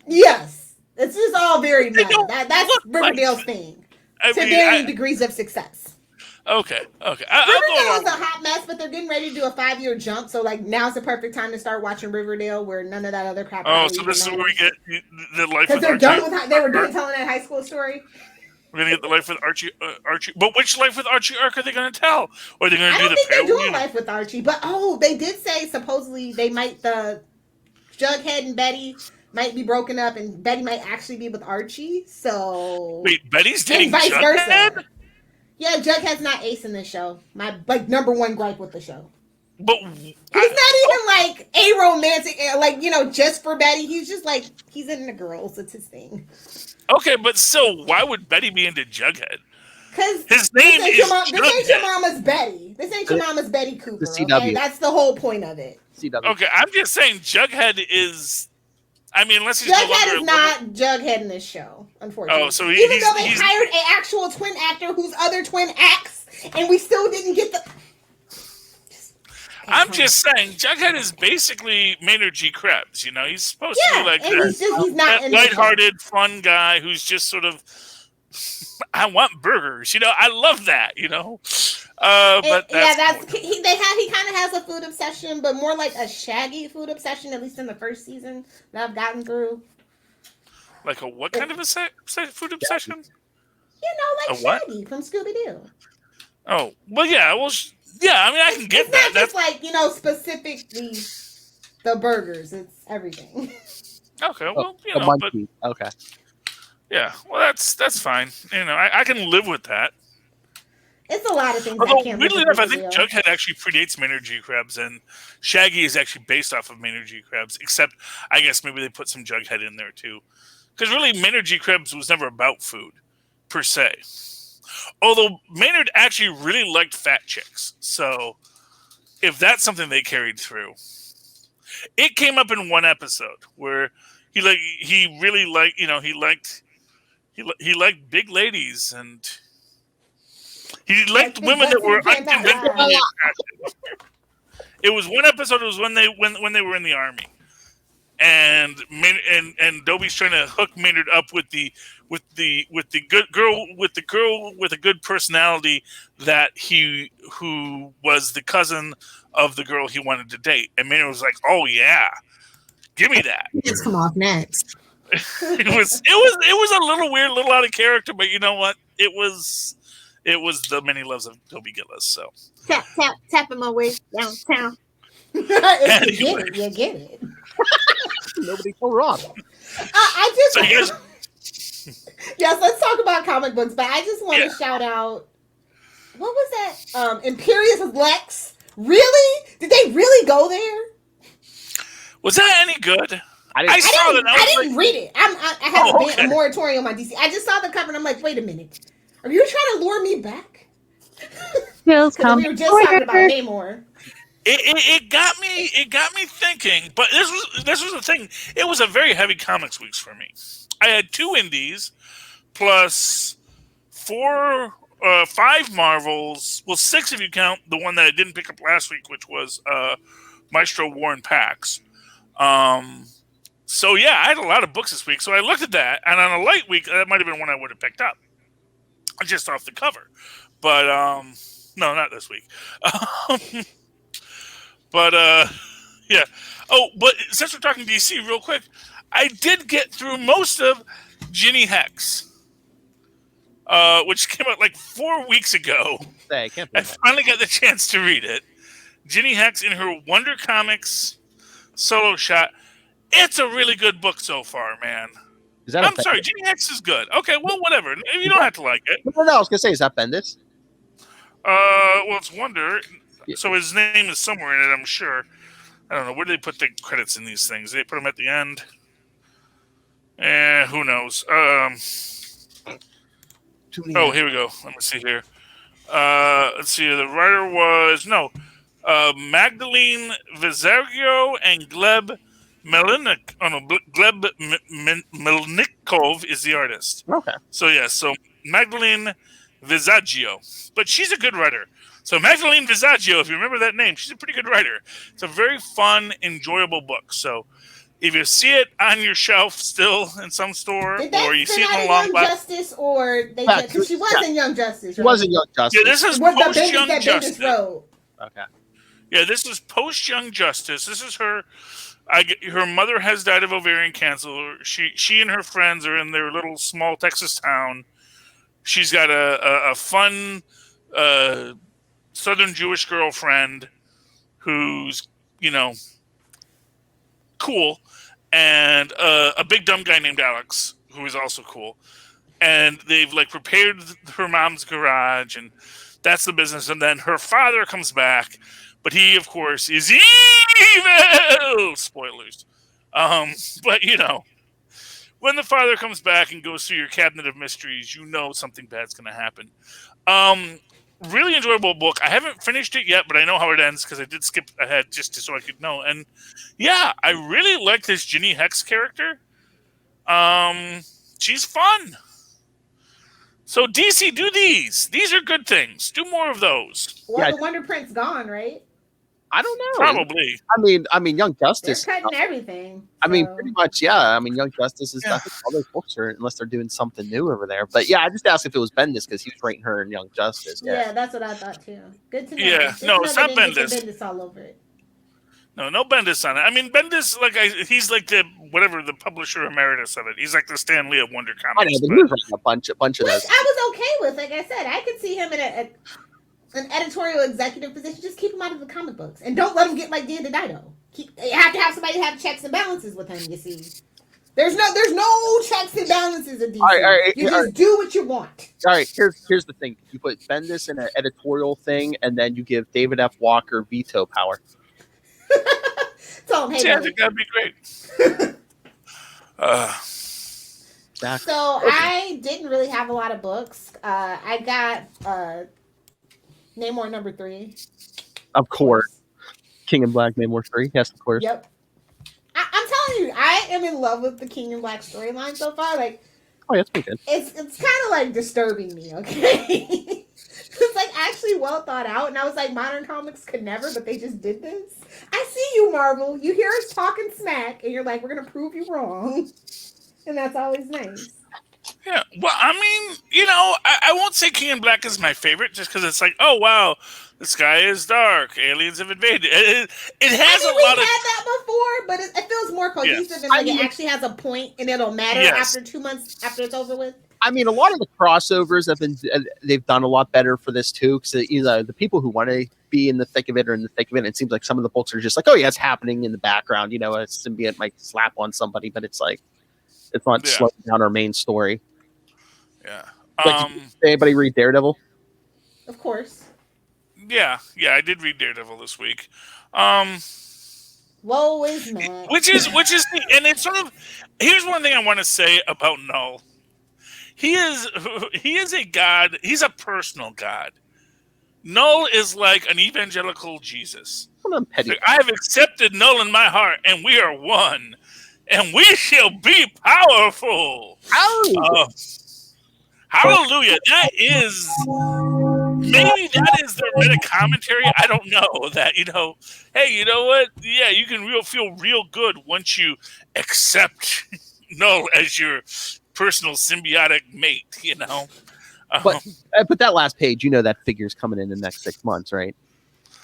Yes, it's just all very They meta. don't That's look Riverdale's like- thing, I to mean, varying degrees of success. Okay. I'll go Riverdale is along. a hot mess, but they're getting ready to do a 5-year jump. So like, now's the perfect time to start watching Riverdale, where none of that other crap. Oh, so this is where we get the life because with they're Archie. done with. They were done telling that high school story. We're gonna get the life with Archie. But which life with Archie arc are they gonna tell? Or are they gonna I do don't the think they're parallel doing universe? life with Archie, but they did say supposedly the Jughead and Betty might be broken up, and Betty might actually be with Archie. So Wait, Betty's and dating vice Jughead? versa. Yeah, Jughead's not ace in this show. My number one gripe with the show. But He's not even like a romantic, just for Betty. He's just like, he's into girls. It's his thing. okay, but still, why would Betty be into Jughead? Because His name is this ain't your Jughead. mama's Betty. This ain't your mama's Betty Cooper. The Okay? CW. That's the whole point of it. CW. Okay, I'm just saying Jughead is. I mean, unless he's no Jughead longer is not Jughead in this show, unfortunately. Oh, so even though they he's hired an actual twin actor whose other twin acts, and we still didn't get the. I'm just saying, Jughead is basically Maynard G. Krebs. He's supposed to be like and he's not that in this show. lighthearted, fun guy who's just sort of. I want burgers. I love that. But he kind of has a food obsession, but more like a Shaggy food obsession, at least in the first season that I've gotten through. like a what kind of a food obsession? Like A what? Shaggy from Scooby Doo. Oh, well, yeah. Well, yeah. I mean, I can get It's that. not just like specifically the burgers. It's everything. Okay. Well, The but monkey. Okay. yeah. Well, that's fine. I can live with that. It's a lot of things. Although, I can't weirdly live enough, I with think Riverdale. Jughead actually predates Maynard G. Krebs, and Shaggy is actually based off of Maynard G. Krebs, except I guess maybe they put some Jughead in there, too. Because really, Maynard G. Krebs was never about food, per se. Although, Maynard actually really liked fat chicks. So, if that's something they carried through. It came up in one episode where he liked big ladies, and he liked women that were unconventionally attractive. It was one episode. It was when they were in the army, and Dobie's trying to hook Maynard up with the good girl with a good personality who was the cousin of the girl he wanted to date, and Maynard was like, "Oh yeah, give me that." It's come off next. It was a little weird, a little out of character, but you know what? It was the many loves of Dobie Gillis. So Tapping my way downtown. You get it. Nobody told Rob. I just. So you guys- Yes, let's talk about comic books, but I just want to shout out, what was that? Imperious Lex. Really? Did they really go there? Was that any good? I didn't read it. I have a moratorium on DC. I just saw the cover and I'm like, wait a minute. Are you trying to lure me back? Because we were just talking about Namor. It got me thinking, but this was the thing. It was a very heavy comics weeks for me. I had 2 indies plus 5 Marvels. Well, 6 if you count the one that I didn't pick up last week, which was Maestro War and Pax. So yeah, I had a lot of books this week. So I looked at that, and on a light week, that might have been one I would have picked up, just off the cover. But no, not this week. But yeah. Oh, but since we're talking DC, real quick, I did get through most of Ginny Hex, which came out like 4 weeks ago. I finally got the chance to read it. Ginny Hex in her Wonder Comics solo shot. It's a really good book so far, man. I'm sorry, Ginny Hex is good. Okay, well, whatever. You don't have to like it. No, I was gonna say, is that Bendis? Well, it's Wonder. Yeah. So his name is somewhere in it, I'm sure. I don't know. Where do they put the credits in these things? They put them at the end? Who knows? Here we go. Let me see here. Let's see. The writer was Magdalene Vizergio and Gleb Melinik. Oh no, Gleb Melinikov is the artist. Okay. So yeah, so Magdalene Vizagio, but she's a good writer. So Magdalene Vizagio, if you remember that name, she's a pretty good writer. It's a very fun, enjoyable book. So if you see it on your shelf still in some store, or you see it in a long box, Justice, or they because she was in Young Justice. Right? She was in Young Justice. Yeah, this is post Young Justice. Okay. Yeah, this is post Young Justice. This is her. Her mother has died of ovarian cancer. She and her friends are in their little small Texas town. She's got a fun Southern Jewish girlfriend who's, cool, and a big dumb guy named Alex who is also cool. And they've prepared her mom's garage, and that's the business. And then her father comes back, but he, of course, is evil. Spoilers. But when the father comes back and goes through your cabinet of mysteries, something bad's going to happen. Really enjoyable book. I haven't finished it yet, but I know how it ends because I did skip ahead just so I could know. And yeah, I really like this Ginny Hex character. She's fun. So DC, do these. These are good things. Do more of those. Well, the Wonder Print's gone, right? I don't know. Probably. I mean, Young Justice. They're cutting everything. So. I mean, pretty much, yeah. I mean, Young Justice is nothing. All those books are, unless they're doing something new over there. But yeah, I just asked if it was Bendis because he was writing her in Young Justice. Yeah, that's what I thought too. Good to know. Yeah, no, it's not Bendis. Bendis all over it. No Bendis on it. I mean, Bendis, he's the publisher emeritus of it. He's like the Stan Lee of Wonder Comics. I know, but he was writing a bunch of those. I was okay with. Like I said, I could see him in an editorial executive position. Just keep him out of the comic books and don't let him get like Dan DiDio. You have to have somebody have checks and balances with him. You see, there's no checks and balances in DC. All right, you just do what you want. All right, here's the thing: you put Bendis in an editorial thing, and then you give David F. Walker veto power. Tell him, hey, I think that'd be great. So I didn't really have a lot of books. I got Namor number 3. Of course. King in Black, Namor 3. Yes, of course. Yep. I'm telling you, I am in love with the King in Black storyline so far. Oh, yeah, it's pretty good. It's kind of disturbing me, okay? It's actually well thought out, and I was modern comics could never, but they just did this. I see you, Marvel. You hear us talking smack, and you're like, we're gonna prove you wrong, and that's always nice. Yeah, well, I mean, I won't say King in Black is my favorite, just because it's oh wow, the sky is dark, aliens have invaded. It has a lot of. We've had that before, but it feels more cohesive, and it actually has a point, and it'll matter after 2 months after it's over with. I mean, a lot of the crossovers they've done a lot better for this too, because the people who want to be in the thick of it are in the thick of it. It seems like some of the books are just oh yeah, it's happening in the background. A symbiote might slap on somebody, but it's not slowing down our main story. Yeah. Did anybody read Daredevil? Of course. Yeah, I did read Daredevil this week. Woe is mad. Which is and it's sort of, here's one thing I want to say about Null. He is a god. He's a personal god. Null is like an evangelical Jesus. Like, I have accepted Null in my heart, and we are one, and we shall be powerful. Hallelujah! That is, maybe that is their meta commentary. I don't know that. Hey, you know what? Yeah, you can feel real good once you accept Null as your personal symbiotic mate. But that last page, that figure's coming in the next 6 months, right?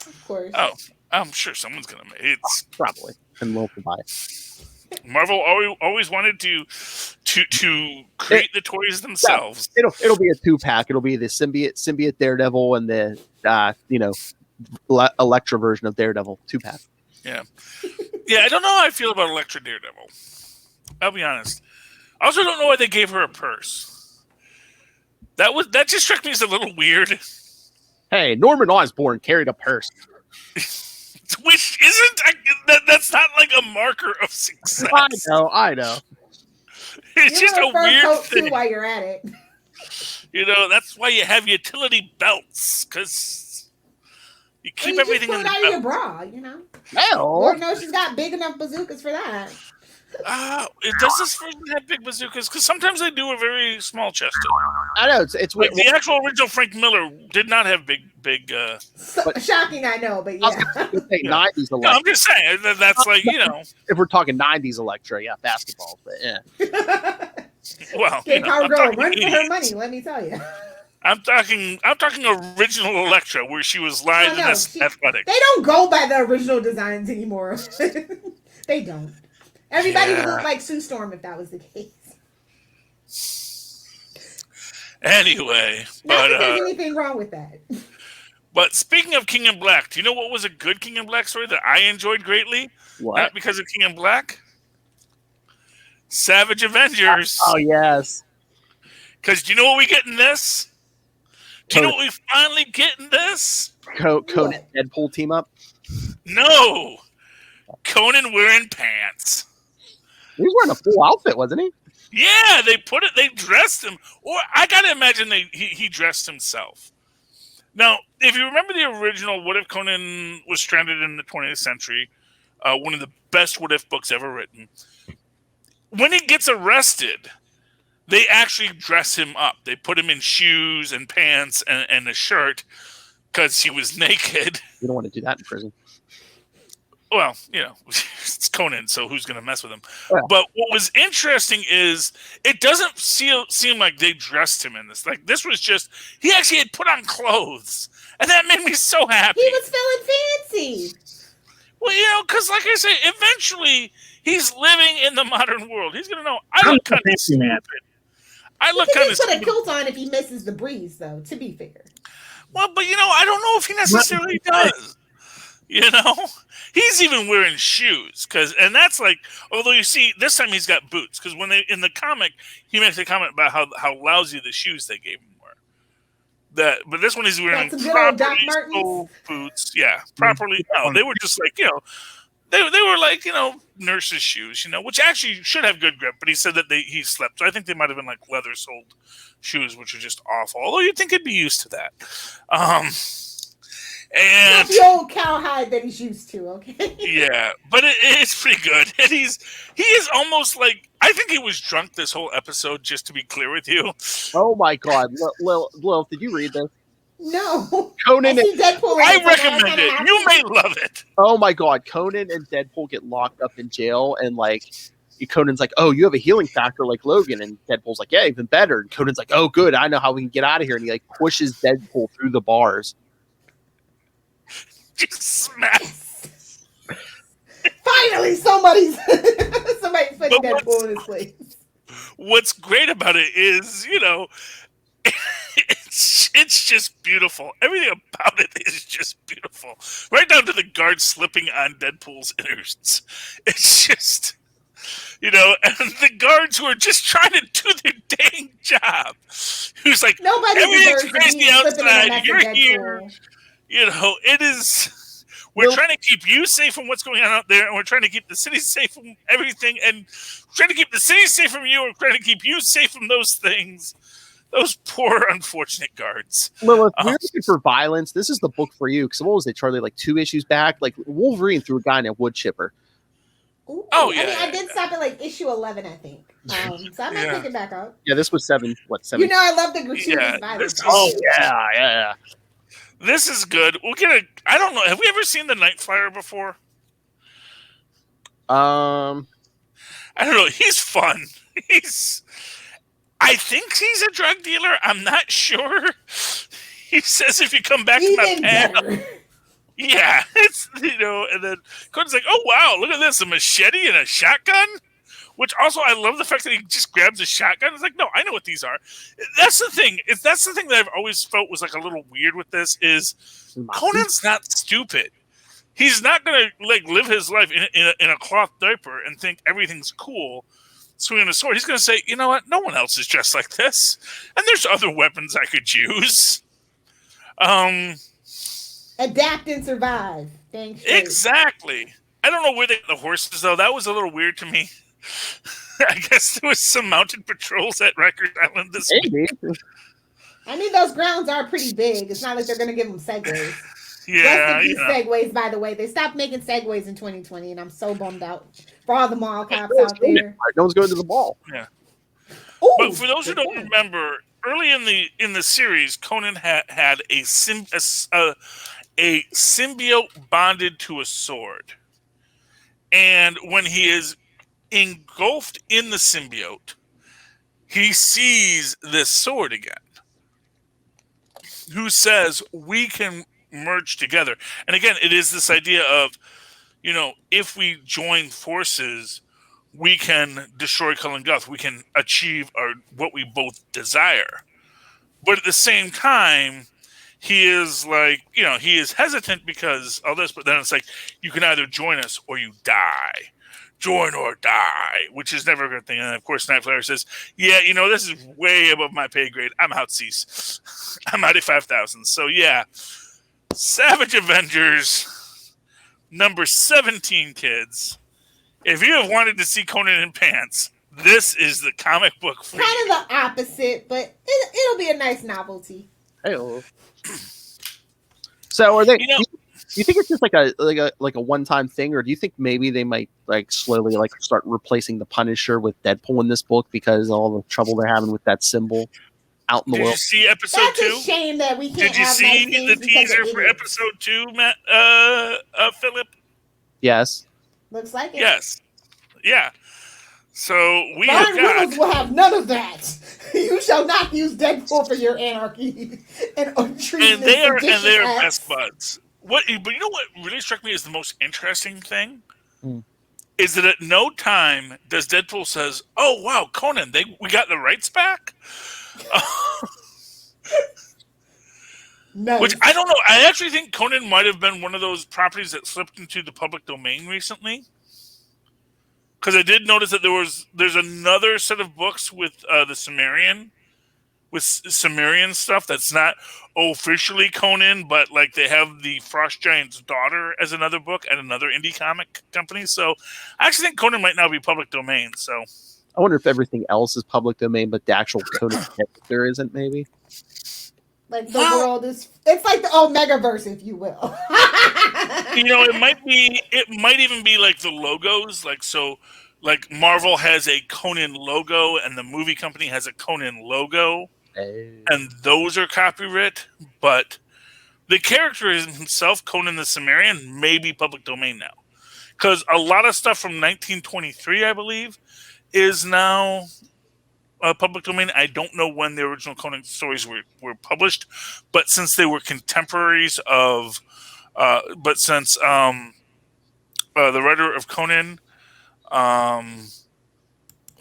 Of course. Oh, I'm sure someone's gonna make it. Probably, and we'll buy it. Marvel always wanted to create the toys themselves. Yeah, it'll be a 2-pack. It'll be the symbiote Daredevil and the Elektra version of Daredevil 2-pack. Yeah. I don't know how I feel about Elektra Daredevil. I'll be honest. I also don't know why they gave her a purse. That just struck me as a little weird. Hey, Norman Osborn carried a purse. Which isn't that's not like a marker of success. I know. It's just a weird thing. Too while you're at it. That's why you have utility belts, because you keep everything in the belt. Out of your bra, Hell. Lord knows she's got big enough bazookas for that. Does this version have big bazookas? Because sometimes they do a very small chested. I know it's like the actual original Frank Miller did not have big. Shocking, I know, but yeah. 90s Elektra. No, I'm just saying that's like If we're talking 90s Elektra, yeah, basketball, but yeah. Well, Power Girl run for her money. Let me tell you. I'm talking original Elektra, where she was live and athletic. They don't go by the original designs anymore. They don't. Everybody would look like Sue Storm if that was the case. Anyway, not that there's anything wrong with that. But speaking of King in Black, do you know what was a good King in Black story that I enjoyed greatly? What? Not because of King in Black. Savage Avengers. Oh yes. Because do you know what we get in this? Do you know what we finally get in this? Conan Deadpool team up? No. Conan wearing pants. He was wearing a full outfit, wasn't he? Yeah, they dressed him. Or I gotta imagine he dressed himself. Now, if you remember the original What If Conan Was Stranded in the 20th Century, one of the best What If books ever written, when he gets arrested, they actually dress him up. They put him in shoes and pants and a shirt because he was naked. You don't want to do that in prison. Well, it's Conan, so who's going to mess with him? Yeah. But what was interesting is it doesn't seem like they dressed him in this. Like, this was just, he actually had put on clothes. And that made me so happy. He was feeling fancy. Well, because like I say, eventually he's living in the modern world. He's going to know, I look kind of stupid. I look kind of stupid. He can put a kilt on if he misses the breeze, though, to be fair. Well, but I don't know if he necessarily does. He's even wearing shoes and that's like, although you see this time he's got boots because when in the comic he makes a comment about how lousy the shoes they gave him were. But this one he's wearing properly soled boots. Yeah, properly. No, they were just like they were like nurses' shoes, which actually should have good grip. But he said that he slept, so I think they might have been like leather soled shoes, which are just awful. Although you'd think he'd be used to that. And not the old cowhide that he's used to, okay? Yeah, but it's pretty good. And he is almost like, I think he was drunk this whole episode, just to be clear with you. Oh my God. Lil, did you read this? No. Conan I recommend it. You may love it. Oh my God. Conan and Deadpool get locked up in jail and Conan's like, oh, you have a healing factor like Logan. And Deadpool's like, yeah, even better. And Conan's like, oh, good. I know how we can get out of here. And he pushes Deadpool through the bars. Just smack. Finally, somebody's putting Deadpool in his place. What's great about it is, it's just beautiful. Everything about it is just beautiful. Right down to the guard slipping on Deadpool's innards. It's just And the guards who are just trying to do their dang job. Who's like, Nobody everything's deserves to crazy be slipping in a outside. mess You're of here. Deadpool. It is. We're trying to keep you safe from what's going on out there, and we're trying to keep the city safe from everything, and trying to keep the city safe from you, and trying to keep you safe from those things. Those poor, unfortunate guards. Well, if you're looking for violence, this is the book for you. Because what was it, Charlie? Like 2 issues back, like Wolverine threw a guy in a wood chipper. Ooh, Oh, yeah, I did stop at like issue 11, I think. So I might pick it back up. Yeah, this was 7. What 7? I love the gratuitous violence. Yeah. This is good. We'll get a. I don't know. Have we ever seen the Night Flyer before? Um, I don't know. He's fun. I think he's a drug dealer. I'm not sure. He says if you come back to my pad. Yeah, it's and then Cody's like, "Oh wow, look at this, a machete and a shotgun." Which also, I love the fact that he just grabs a shotgun. It's like, no, I know what these are. That's the thing. That's the thing that I've always felt was like a little weird with this is Conan's not stupid. He's not gonna like live his life in a cloth diaper and think everything's cool, swinging a sword. He's gonna say, you know what? No one else is dressed like this, and there's other weapons I could use. Adapt and survive. Thanks. Exactly. I don't know where they get the horses though. That was a little weird to me. I guess there was some mounted patrols at Rikers Island this week. I mean, those grounds are pretty big. It's not like they're going to give them segways. Yeah, segways, by the way. They stopped making segways in 2020, and I'm so bummed out for all the mall cops out there. No one's going to the mall. Yeah. Ooh, but for those who don't remember, early in the series, Conan had a symbiote bonded to a sword, and when he is engulfed in the symbiote, he sees this sword again. Who says we can merge together? And again, it is this idea of, if we join forces, we can destroy Cullen Guth. We can achieve what we both desire. But at the same time, he is like, he is hesitant because of this. But then it's like, you can either join us or you die. Join or die, which is never a good thing. And of course, Nightflyer says, yeah, this is way above my pay grade. I'm out, cease. I'm out at 5,000. So yeah, Savage Avengers, number 17, kids. If you have wanted to see Conan in pants, this is the comic book for kind of the opposite, but it'll be a nice novelty. Hey-o. So are they... Do you think it's just like a one-time thing, or do you think maybe they might like slowly like start replacing the Punisher with Deadpool in this book because of all the trouble they're having with that symbol out in the world? Did you see episode 2? That's a shame that we can't. Did you see the teaser for episode 2, Matt? Philip? Yes. Looks like it. Yes. Yeah. So we Ryan Reynolds will have none of that. You shall not use Deadpool for your anarchy and untreated. And they are best buds. But you know what really struck me as the most interesting thing is that at no time does Deadpool says, "Oh wow, Conan, we got the rights back." Nice. Which I don't know. I actually think Conan might have been one of those properties that slipped into the public domain recently. Because I did notice that there's another set of books with the Sumerian. With Sumerian stuff that's not officially Conan, but like they have the Frost Giant's daughter as another book at another indie comic company. So I actually think Conan might now be public domain. So I wonder if everything else is public domain, but the actual Conan character isn't. Maybe like the world is—it's like the Omegaverse, if you will. It might even be like the logos, like so. Like Marvel has a Conan logo, and the movie company has a Conan logo. And those are copyright, but the character himself, Conan the Cimmerian, may be public domain now. Because a lot of stuff from 1923, I believe, is now public domain. I don't know when the original Conan stories were published, but since they were contemporaries of... since the writer of Conan,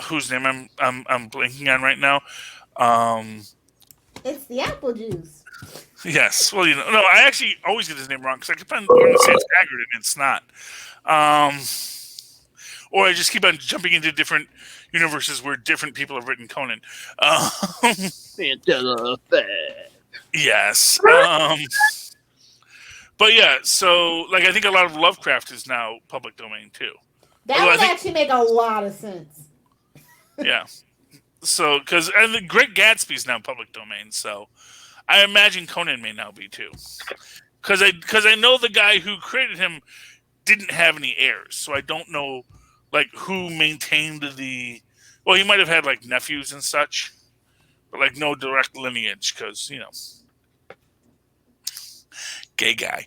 whose name I'm blanking on right now... it's the apple juice. Yes. Well, no, I actually always get his name wrong because I keep on wanting to say it's Haggard and it's not. or I just keep on jumping into different universes where different people have written Conan. Yes. But yeah, so like I think a lot of Lovecraft is now public domain too. That would actually make a lot of sense. Yeah. So and the Great Gatsby's now public domain, so I imagine Conan may now be too. Because I know the guy who created him didn't have any heirs, so I don't know like who maintained the. Well, he might have had like nephews and such, but like no direct lineage because gay guy,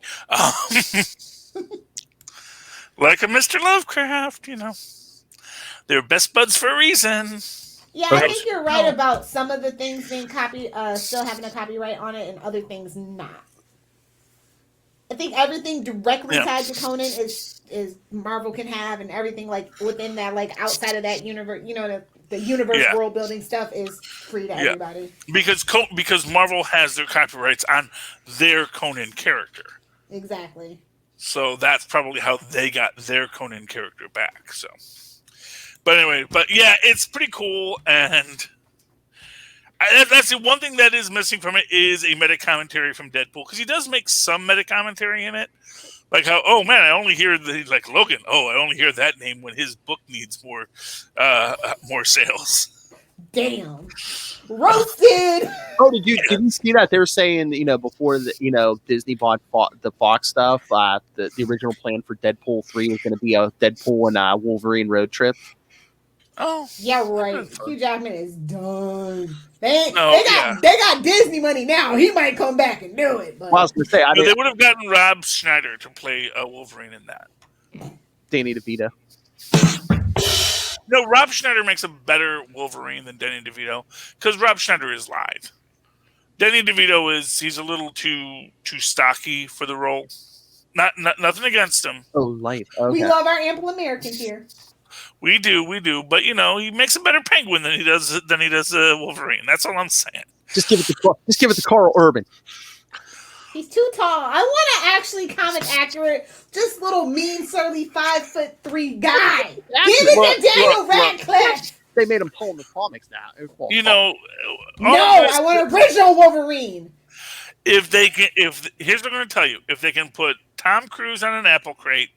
like a Mr. Lovecraft, they're best buds for a reason. Yeah, I think you're right about some of the things being still having a copyright on it, and other things not. I think everything directly tied to Conan is Marvel can have, and everything like within that, like outside of that universe, the universe world building stuff is free to everybody. Because Marvel has their copyrights on their Conan character. Exactly. So that's probably how they got their Conan character back. So, but anyway, yeah, it's pretty cool, and that's the one thing that is missing from it is a meta commentary from Deadpool, because he does make some meta commentary in it, like how I only hear Logan. I only hear that name when his book needs more sales. Damn, roasted. Did you see that they were saying before Disney bought the Fox stuff, the original plan for Deadpool 3 was going to be a Deadpool and Wolverine road trip. Oh yeah, right. Hugh Jackman is done. They got Disney money now. He might come back and do it. But. Well, I was going to say, they would have gotten Rob Schneider to play Wolverine in that. Danny DeVito. No, Rob Schneider makes a better Wolverine than Danny DeVito because Rob Schneider is live. Danny DeVito he's a little too stocky for the role. Nothing against him. Oh, light. Okay. We love our ample Americans here. We do, but he makes a better Penguin than he does Wolverine. That's all I'm saying. Just give it to Carl Urban. He's too tall. I want to actually comic accurate, just little mean, surly 5'3" guy. Give it to Daniel Radcliffe. They made him tall in the comics now. I want original Wolverine. Here's what I'm going to tell you: if they can put Tom Cruise on an apple crate,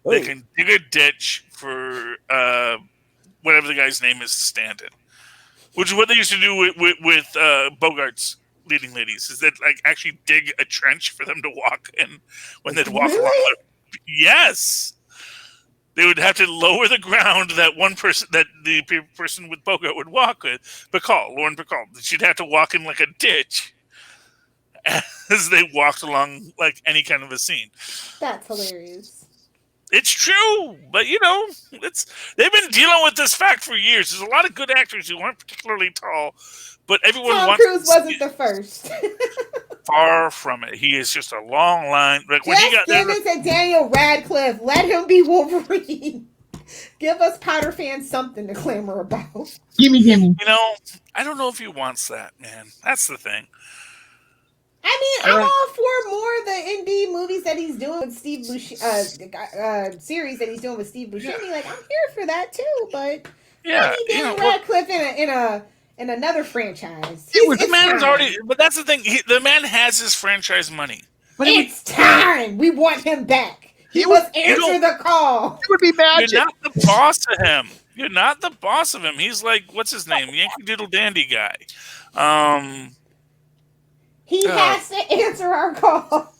they can dig a ditch for whatever the guy's name is to stand in, which is what they used to do with Bogart's leading ladies. Is that like actually dig a trench for them to walk in when they'd walk along? Yes, they would have to lower the ground that the person with Bogart would walk with. Lauren Bacall, she'd have to walk in like a ditch as they walked along like any kind of a scene. That's hilarious. It's true, but they've been dealing with this fact for years. There's a lot of good actors who aren't particularly tall, but everyone Tom Cruise wasn't the first. Far from it. He is just a long line. Like when he got give it to Daniel Radcliffe. Let him be Wolverine. Give us Powder fans something to clamor about. Gimme. I don't know if he wants that, man. That's the thing. I mean, I'm all for more of the indie movies that he's doing with Steve Buscemi, series that he's doing with Steve Buscemi. Yeah. Like, I'm here for that too, but Daniel Radcliffe in another franchise. The man's already. But that's the thing. The man has his franchise money. But it's time. We want him back. He must answer the call. It would be magic. You're not the boss of him. You're not the boss of him. He's like, what's his name? Yankee Doodle Dandy guy. He has to answer our call.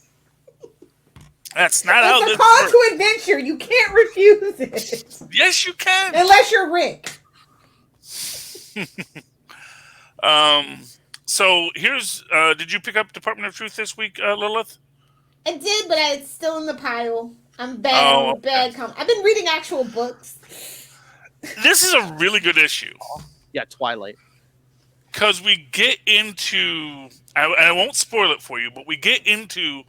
That's not how this works. It's a call to adventure. You can't refuse it. Yes, you can. Unless you're Rick. So here's, did you pick up Department of Truth this week, Lilith? I did, but it's still in the pile. I'm bad. I've been reading actual books. This is a really good issue. Yeah, Twilight. Because we get into, I won't spoil it for you, but we get into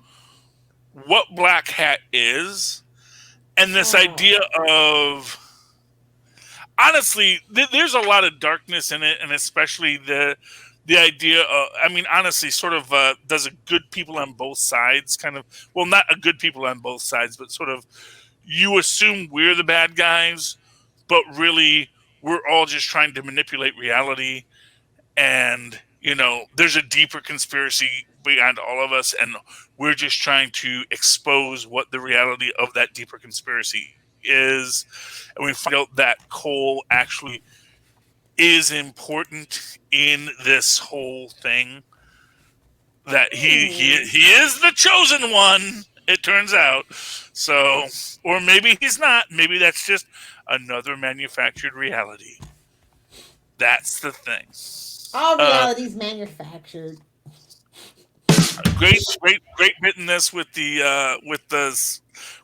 what Black Hat is, and this idea of, honestly, there's a lot of darkness in it, and especially the idea of, I mean, honestly, sort of does a good people on both sides kind of, well, not a good people on both sides, but sort of you assume we're the bad guys, but really we're all just trying to manipulate reality, and there's a deeper conspiracy behind all of us, and we're just trying to expose what the reality of that deeper conspiracy is, and we find out that Cole actually is important in this whole thing, that he is the chosen one, it turns out. So, or maybe he's not. Maybe that's just another manufactured reality. That's the thing. All reality's manufactured. Great bit in this with the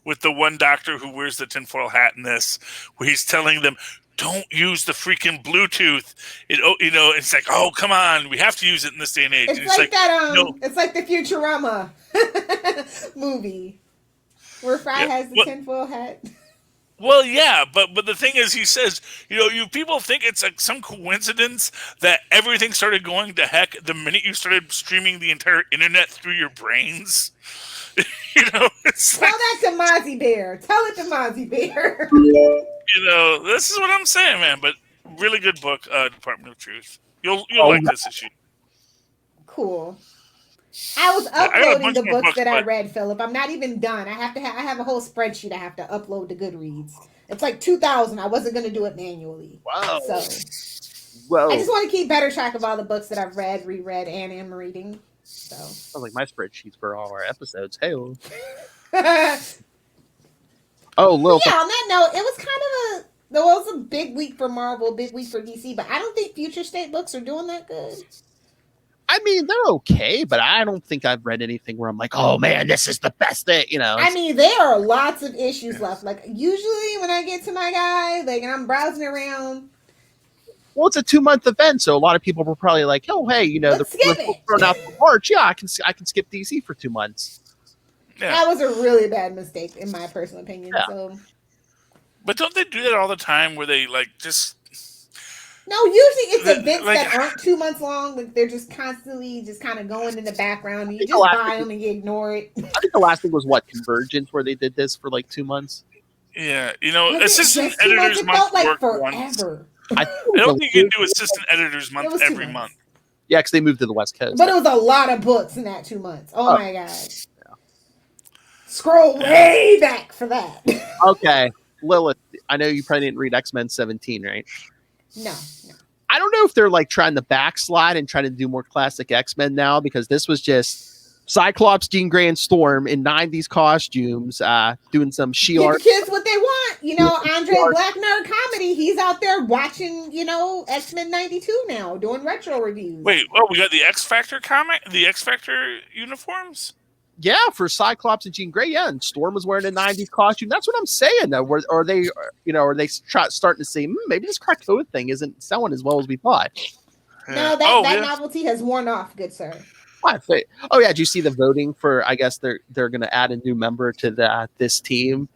one doctor who wears the tinfoil hat in this, where he's telling them, don't use the freaking Bluetooth. It's like, oh, come on, we have to use it in this day and age. It's, and like that. It's like the Futurama movie where Fry has the tinfoil hat. Well, yeah, but the thing is, he says, you people think it's like some coincidence that everything started going to heck the minute you started streaming the entire internet through your brains. It's Tell that to Mozzie Bear. Tell it to Mozzie Bear. This is what I'm saying, man. But really good book, Department of Truth. You'll like this issue. Cool. I was uploading the books that I read, Philip. I'm not even done. I have a whole spreadsheet I have to upload to Goodreads. It's like 2,000. I wasn't going to do it manually. Wow. So, I just want to keep better track of all the books that I've read, reread, and am reading. So. Sounds like my spreadsheets for all our episodes. Hey. Oh, Lil. Yeah, on that note, it was a big week for Marvel, big week for DC, but I don't think Future State books are doing that good. I mean, they're okay, but I don't think I've read anything where I'm like, oh man, this is the best thing, I mean, there are lots of issues left. Like, usually when I get to my guy, and I'm browsing around. Well, it's a 2-month event, so a lot of people were probably like, oh, hey, Let's skip the thrown out for March. Yeah, I can skip DC for 2 months. Yeah. That was a really bad mistake, in my personal opinion. Yeah. So. But don't they do that all the time, where they just... No, usually it's events that aren't 2 months long. Like, they're just constantly just kind of going in the background. You just buy them and you ignore it. I think the last thing was Convergence, where they did this for like 2 months. Yeah, assistant editors month felt like work forever. once. I don't think you can do assistant editors month every month. Yeah, because they moved to the West Coast. But it was a lot of books in that 2 months. Oh my god! Yeah. Scroll way back for that. Okay, Lilith, I know you probably didn't read X-Men 17, right? No. I don't know if they're like trying to backslide and trying to do more classic X-Men now, because this was just Cyclops, Jean Grey, and Storm in 90s costumes, doing some Give kids what they want. Andre Black Nerd Comedy, he's out there watching, X-Men 92 now, doing retro reviews. Wait, we got the X Factor the X Factor uniforms? Yeah, for Cyclops and Jean Grey, yeah, and Storm was wearing a 90s costume. That's what I'm saying, though. Are they starting to say, maybe this Krakoa thing isn't selling as well as we thought? No, that novelty has worn off, good sir. Oh yeah, did you see the voting for? I guess they're going to add a new member to this team.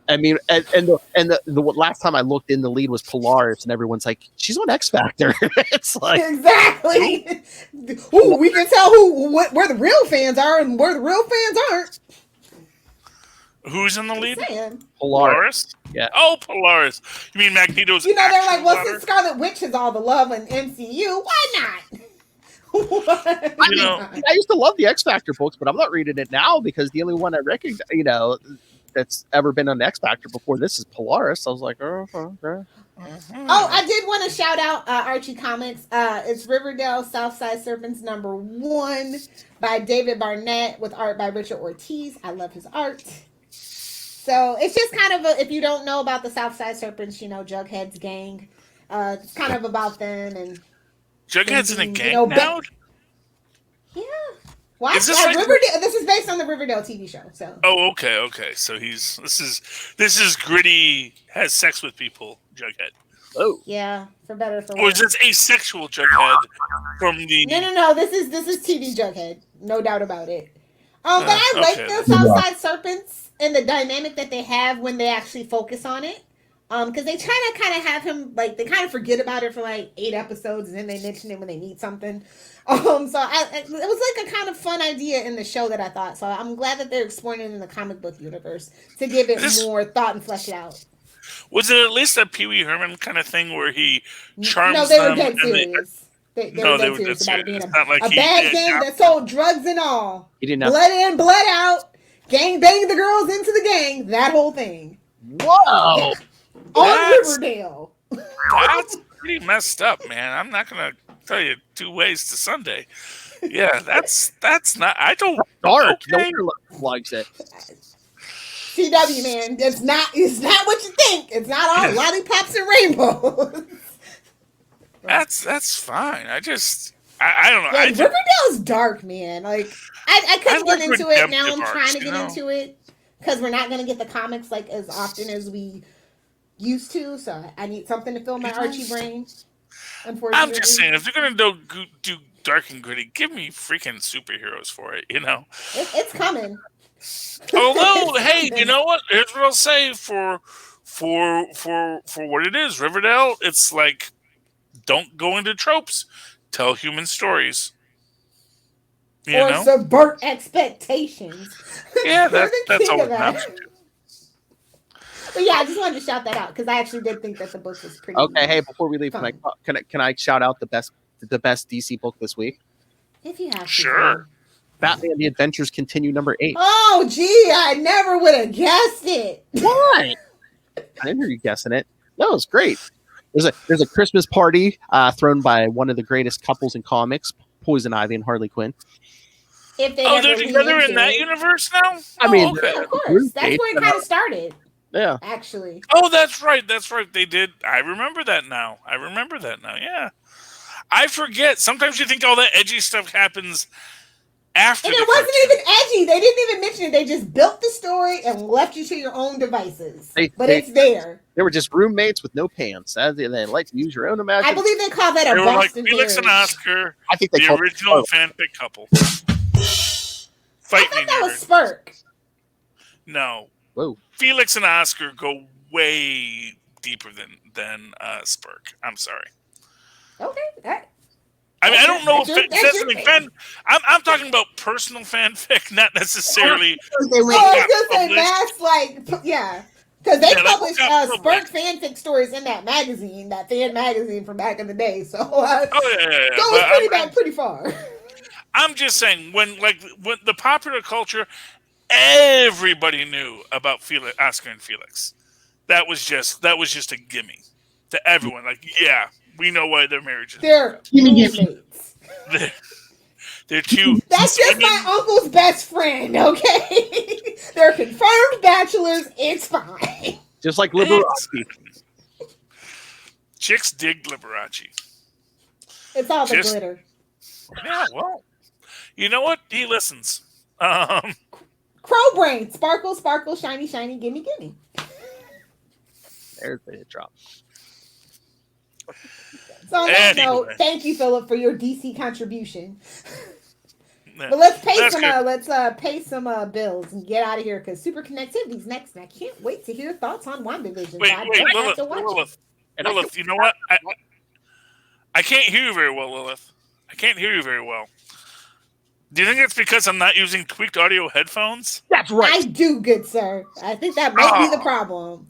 I mean, and the last time I looked in, the lead was Polaris, and everyone's like, she's on X Factor. It's like exactly. Ooh, we can tell where the real fans are and where the real fans aren't. Who's in the lead? Polaris. Yeah. Oh, Polaris. You mean Magneto's? They're like, well, since Scarlet Witch has all the love in MCU, why not? I used to love the X Factor books, but I'm not reading it now because the only one I recognize, that's ever been on X Factor before this is Polaris. I was like, okay. Oh, I did want to shout out Archie Comics. It's Riverdale Southside Serpents #1 by David Barnett with art by Richard Ortiz. I love his art. So it's just kind of if you don't know about the Southside Serpents, Jughead's gang. It's kind of about them and Jughead's in a gang now. Yeah. Why? This is based on the Riverdale TV show. So. Oh, okay. So this is gritty, has sex with people, Jughead. Oh. Yeah, for better or for worse. Or is this asexual Jughead from the? No. This is TV Jughead, no doubt about it. But I like the Southside Serpents and the dynamic that they have when they actually focus on it. Because they try to kind of have him, they kind of forget about it for 8 episodes, and then they mention it when they need something. So it was a kind of fun idea in the show that I thought. So I'm glad that they're exploring it in the comic book universe to give it more thought and flesh it out. Was it at least a Pee Wee Herman kind of thing where he charms No, they were them? dead serious. They were dead serious about it being a bad gang that sold drugs and all. He didn't have blood in, blood out, gang bang the girls into the gang, that whole thing. Whoa! On Riverdale. That's pretty messed up, man. I'm not gonna tell you 2 ways to Sunday. Yeah, that's not. I don't. Dark. Okay. No one likes it. CW, man, it's not what you think. It's not all lollipops and rainbows. That's fine. I don't know. Yeah, Riverdale's dark, man. Like I couldn't get into it. Now I'm trying to get into it because we're not gonna get the comics like as often as we used to. So I need something to fill my Archie brain. Unfortunately, I'm just saying, if they're gonna do dark and gritty, give me freaking superheroes for it. You know, it's coming. Although, hey, you know what? Here's what I'll say for what it is, Riverdale. It's like, don't go into tropes. Tell human stories. You know? Subvert expectations. Yeah, that's all that matters. But yeah, I just wanted to shout that out because I actually did think that the book was pretty. Okay, hey, before we leave, fun. can I shout out the best DC book this week? If you have to. Sure. Batman: The Adventures Continue, number 8. Oh, gee, I never would have guessed it. What? I didn't hear you guessing it. No, it's great. There's a Christmas party thrown by one of the greatest couples in comics, Poison Ivy and Harley Quinn. If they they're together in that universe now? I mean, yeah, of course. That's where it kind of started. Yeah. Actually. Oh, that's right. They did. I remember that now. Yeah. I forget. Sometimes you think all that edgy stuff happens after. And it wasn't even edgy. They didn't even mention it. They just built the story and left you to your own devices. It's there. They were just roommates with no pants. They like to use your own imagination. I believe they call that a Boston like Felix and Oscar. I think they the original fanfic couple. I thought that was Spurk. No. Whoa. Felix and Oscar go way deeper than Spurk. I'm sorry. Okay. I mean, I don't know if that's something I'm talking about personal fanfic, not necessarily. I was going to say mass, yeah. Because they published Spurk fanfic stories in that magazine, that fan magazine from back in the day. So goes pretty far. I'm just saying, when the popular culture, everybody knew about Oscar and Felix. That was just a gimme to everyone. Like, yeah, we know why their marriage is. They're roommates. They're two. That's just my uncle's best friend. Okay, they're confirmed bachelors. It's fine. Just like Liberace. Chicks dig Liberace. It's all the glitter. Yeah, well, you know what? He listens. Crow brain, sparkle, sparkle, shiny, shiny, gimme, gimme. There's the hit drop. So on that note, thank you, Philip, for your DC contribution. But let's pay some bills and get out of here because Super Connectivity's next, and I can't wait to hear thoughts on WandaVision. Lilith, you know what? I can't hear you very well, Lilith. I can't hear you very well. Do you think it's because I'm not using tweaked audio headphones? That's right. I do, good sir. I think that might be the problem.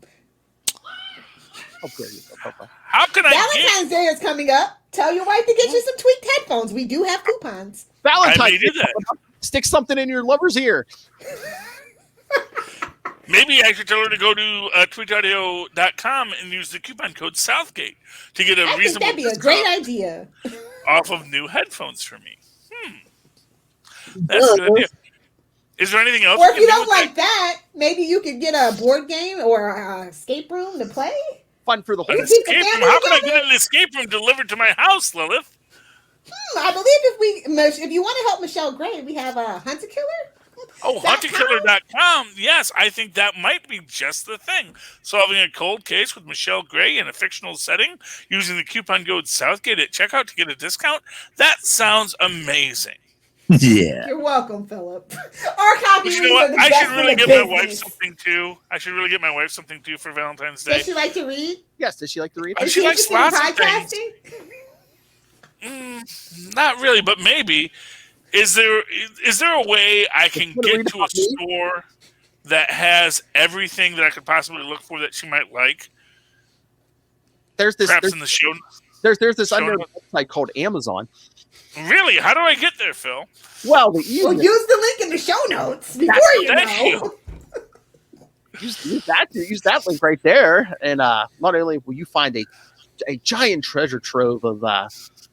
How can Valentine's Day is coming up. Tell your wife to get you some tweaked headphones. We do have coupons. Valentine's Day. Stick something in your lover's ear. Maybe I should tell her to go to tweakedaudio.com and use the coupon code Southgate to get a reasonable that'd be a great idea. Off of new headphones for me. That's a good idea. Is there anything else? Or if you don't like that, maybe you could get a board game or an escape room to play. Fun for the whole escape room. How can I get an escape room delivered to my house, Lilith? I believe if you want to help Michelle Gray, we have a Hunter Killer. Oh, hunterkiller.com. Yes, I think that might be just the thing. Solving a cold case with Michelle Gray in a fictional setting using the coupon code Southgate at checkout to get a discount. That sounds amazing. Yeah. You're welcome, Philip. Our copy you know what? I should really get my wife something too. For Valentine's Day. Does she like to read? Yes. Does she like to read? She likes lots of things. Not really, but maybe. Is there a way I can get to a store that has everything that I could possibly look for that she might like. There's this. Perhaps in the show. There's this show unknown notes. website called Amazon. Really? How do I get there, Phil? Well, the Well, easiest use the link in the show notes before Thank you know. you. use that link right there, and not only will you find a giant treasure trove of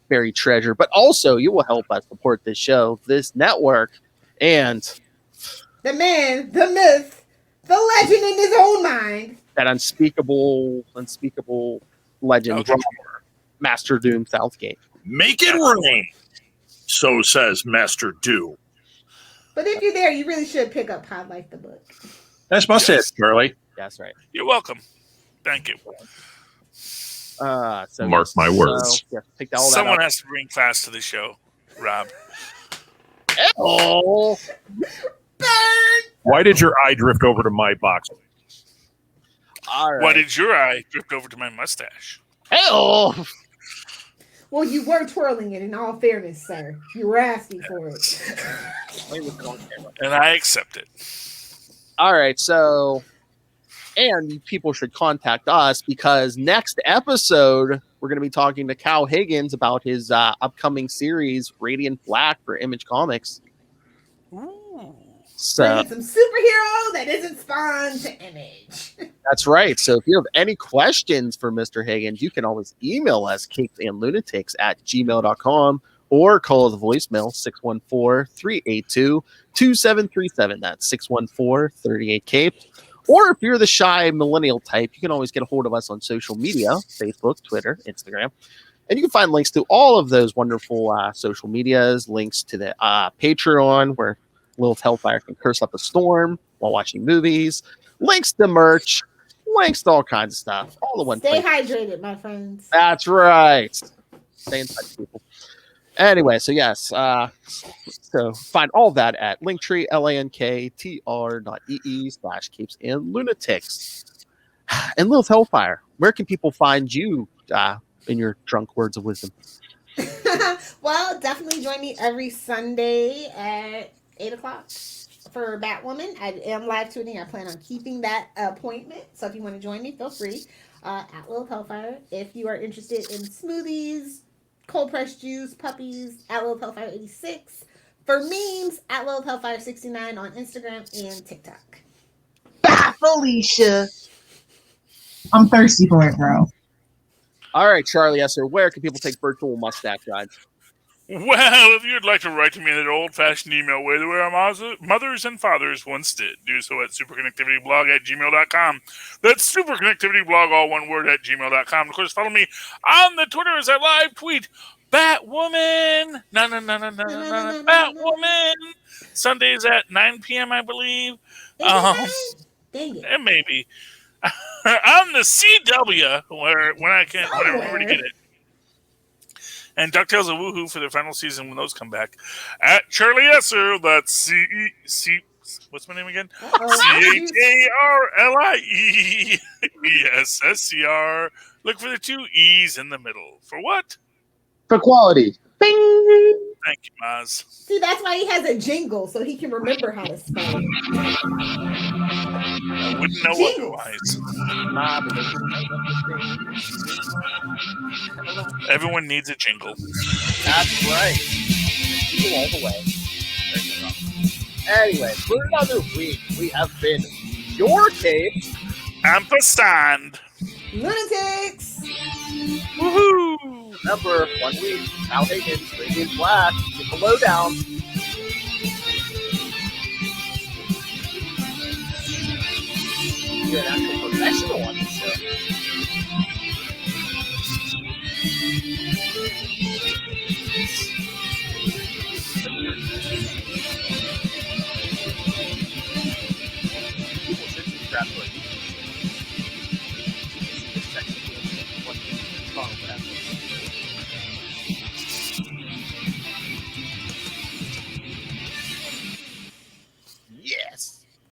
buried treasure, but also you will help us support this show, this network, and The man, the myth, the legend in his own mind. that unspeakable legend, Okay. Robber, Master Doom Southgate. Make it rain. So says Master Doom. But if you're there, you really should pick up Pod Life the book. That's my set, Charlie. That's right. You're welcome. Thank you. So Mark my words. So, yeah, pick all that Someone up. has to bring class to the show, Rob. Oh, Why did your eye drift over to my box? all right. Why did your eye drift over to my mustache? Oh, Well, you were twirling it, in all fairness, sir. You were asking for it. And I accept it. all right. So, and people should contact us because next episode we're going to be talking to Cal Higgins about his upcoming series Radiant Black for Image Comics. So Bringing some superhero that isn't spawned to Image. that's right. So if you have any questions for Mr. Higgins, you can always email us capesandlunatics@gmail.com or call the voicemail 614-382-2737. That's 614-38-CAPE. Or if you're the shy millennial type, you can always get a hold of us on social media, Facebook, Twitter, Instagram. And you can find links to all of those wonderful social medias, links to the Patreon where Lilith Hellfire can curse up a storm while watching movies, links to merch, links to all kinds of stuff. All the one Stay place. hydrated, my friends. That's right. Stay in touch, people. Anyway, so yes, so find all of that at linktree, linktr.ee/capesandlunatics. And Lilith Hellfire, where can people find you in your drunk words of wisdom? Well, definitely join me every Sunday at 8 o'clock for Batwoman. I am live tweeting. I plan on keeping that appointment. So if you want to join me, feel free. At Lilith Hellfire. If you are interested in smoothies, cold pressed juice, puppies, at Lilith Hellfire 86. For memes, at Lilith Hellfire 69 on Instagram and TikTok. Bye, Felicia. I'm thirsty for it, bro. All right, Charlie Esser, where can people take virtual mustache rides? Well, if you'd like to write to me in an old-fashioned email way the way our mothers and fathers once did, do so at superconnectivityblog@gmail.com. That's superconnectivityblog, all one word, at gmail.com. Of course, follow me on the Twitter as I live tweet Batwoman. Batwoman. Sundays at 9 p.m., I believe. Dang it. And maybe. On the CW, when I remember to get it. And DuckTales and Woohoo for the final season when those come back. At Charlie Esser, that's C. What's my name again? CHARLIEESSCR. Look for the two E's in the middle. For what? For quality. Bing! Thank you, Maz. See, that's why he has a jingle, so he can remember how to spell it. I wouldn't know Jingles. otherwise. Everyone needs a jingle. That's right. Jingle all the way. Anyway, for another week, we have been your Cape. Ampersand. Lunatics! Woohoo! Remember, 1 week, Cal Higgins, Radiant Black, get the lowdown. You're an actual professional on this show.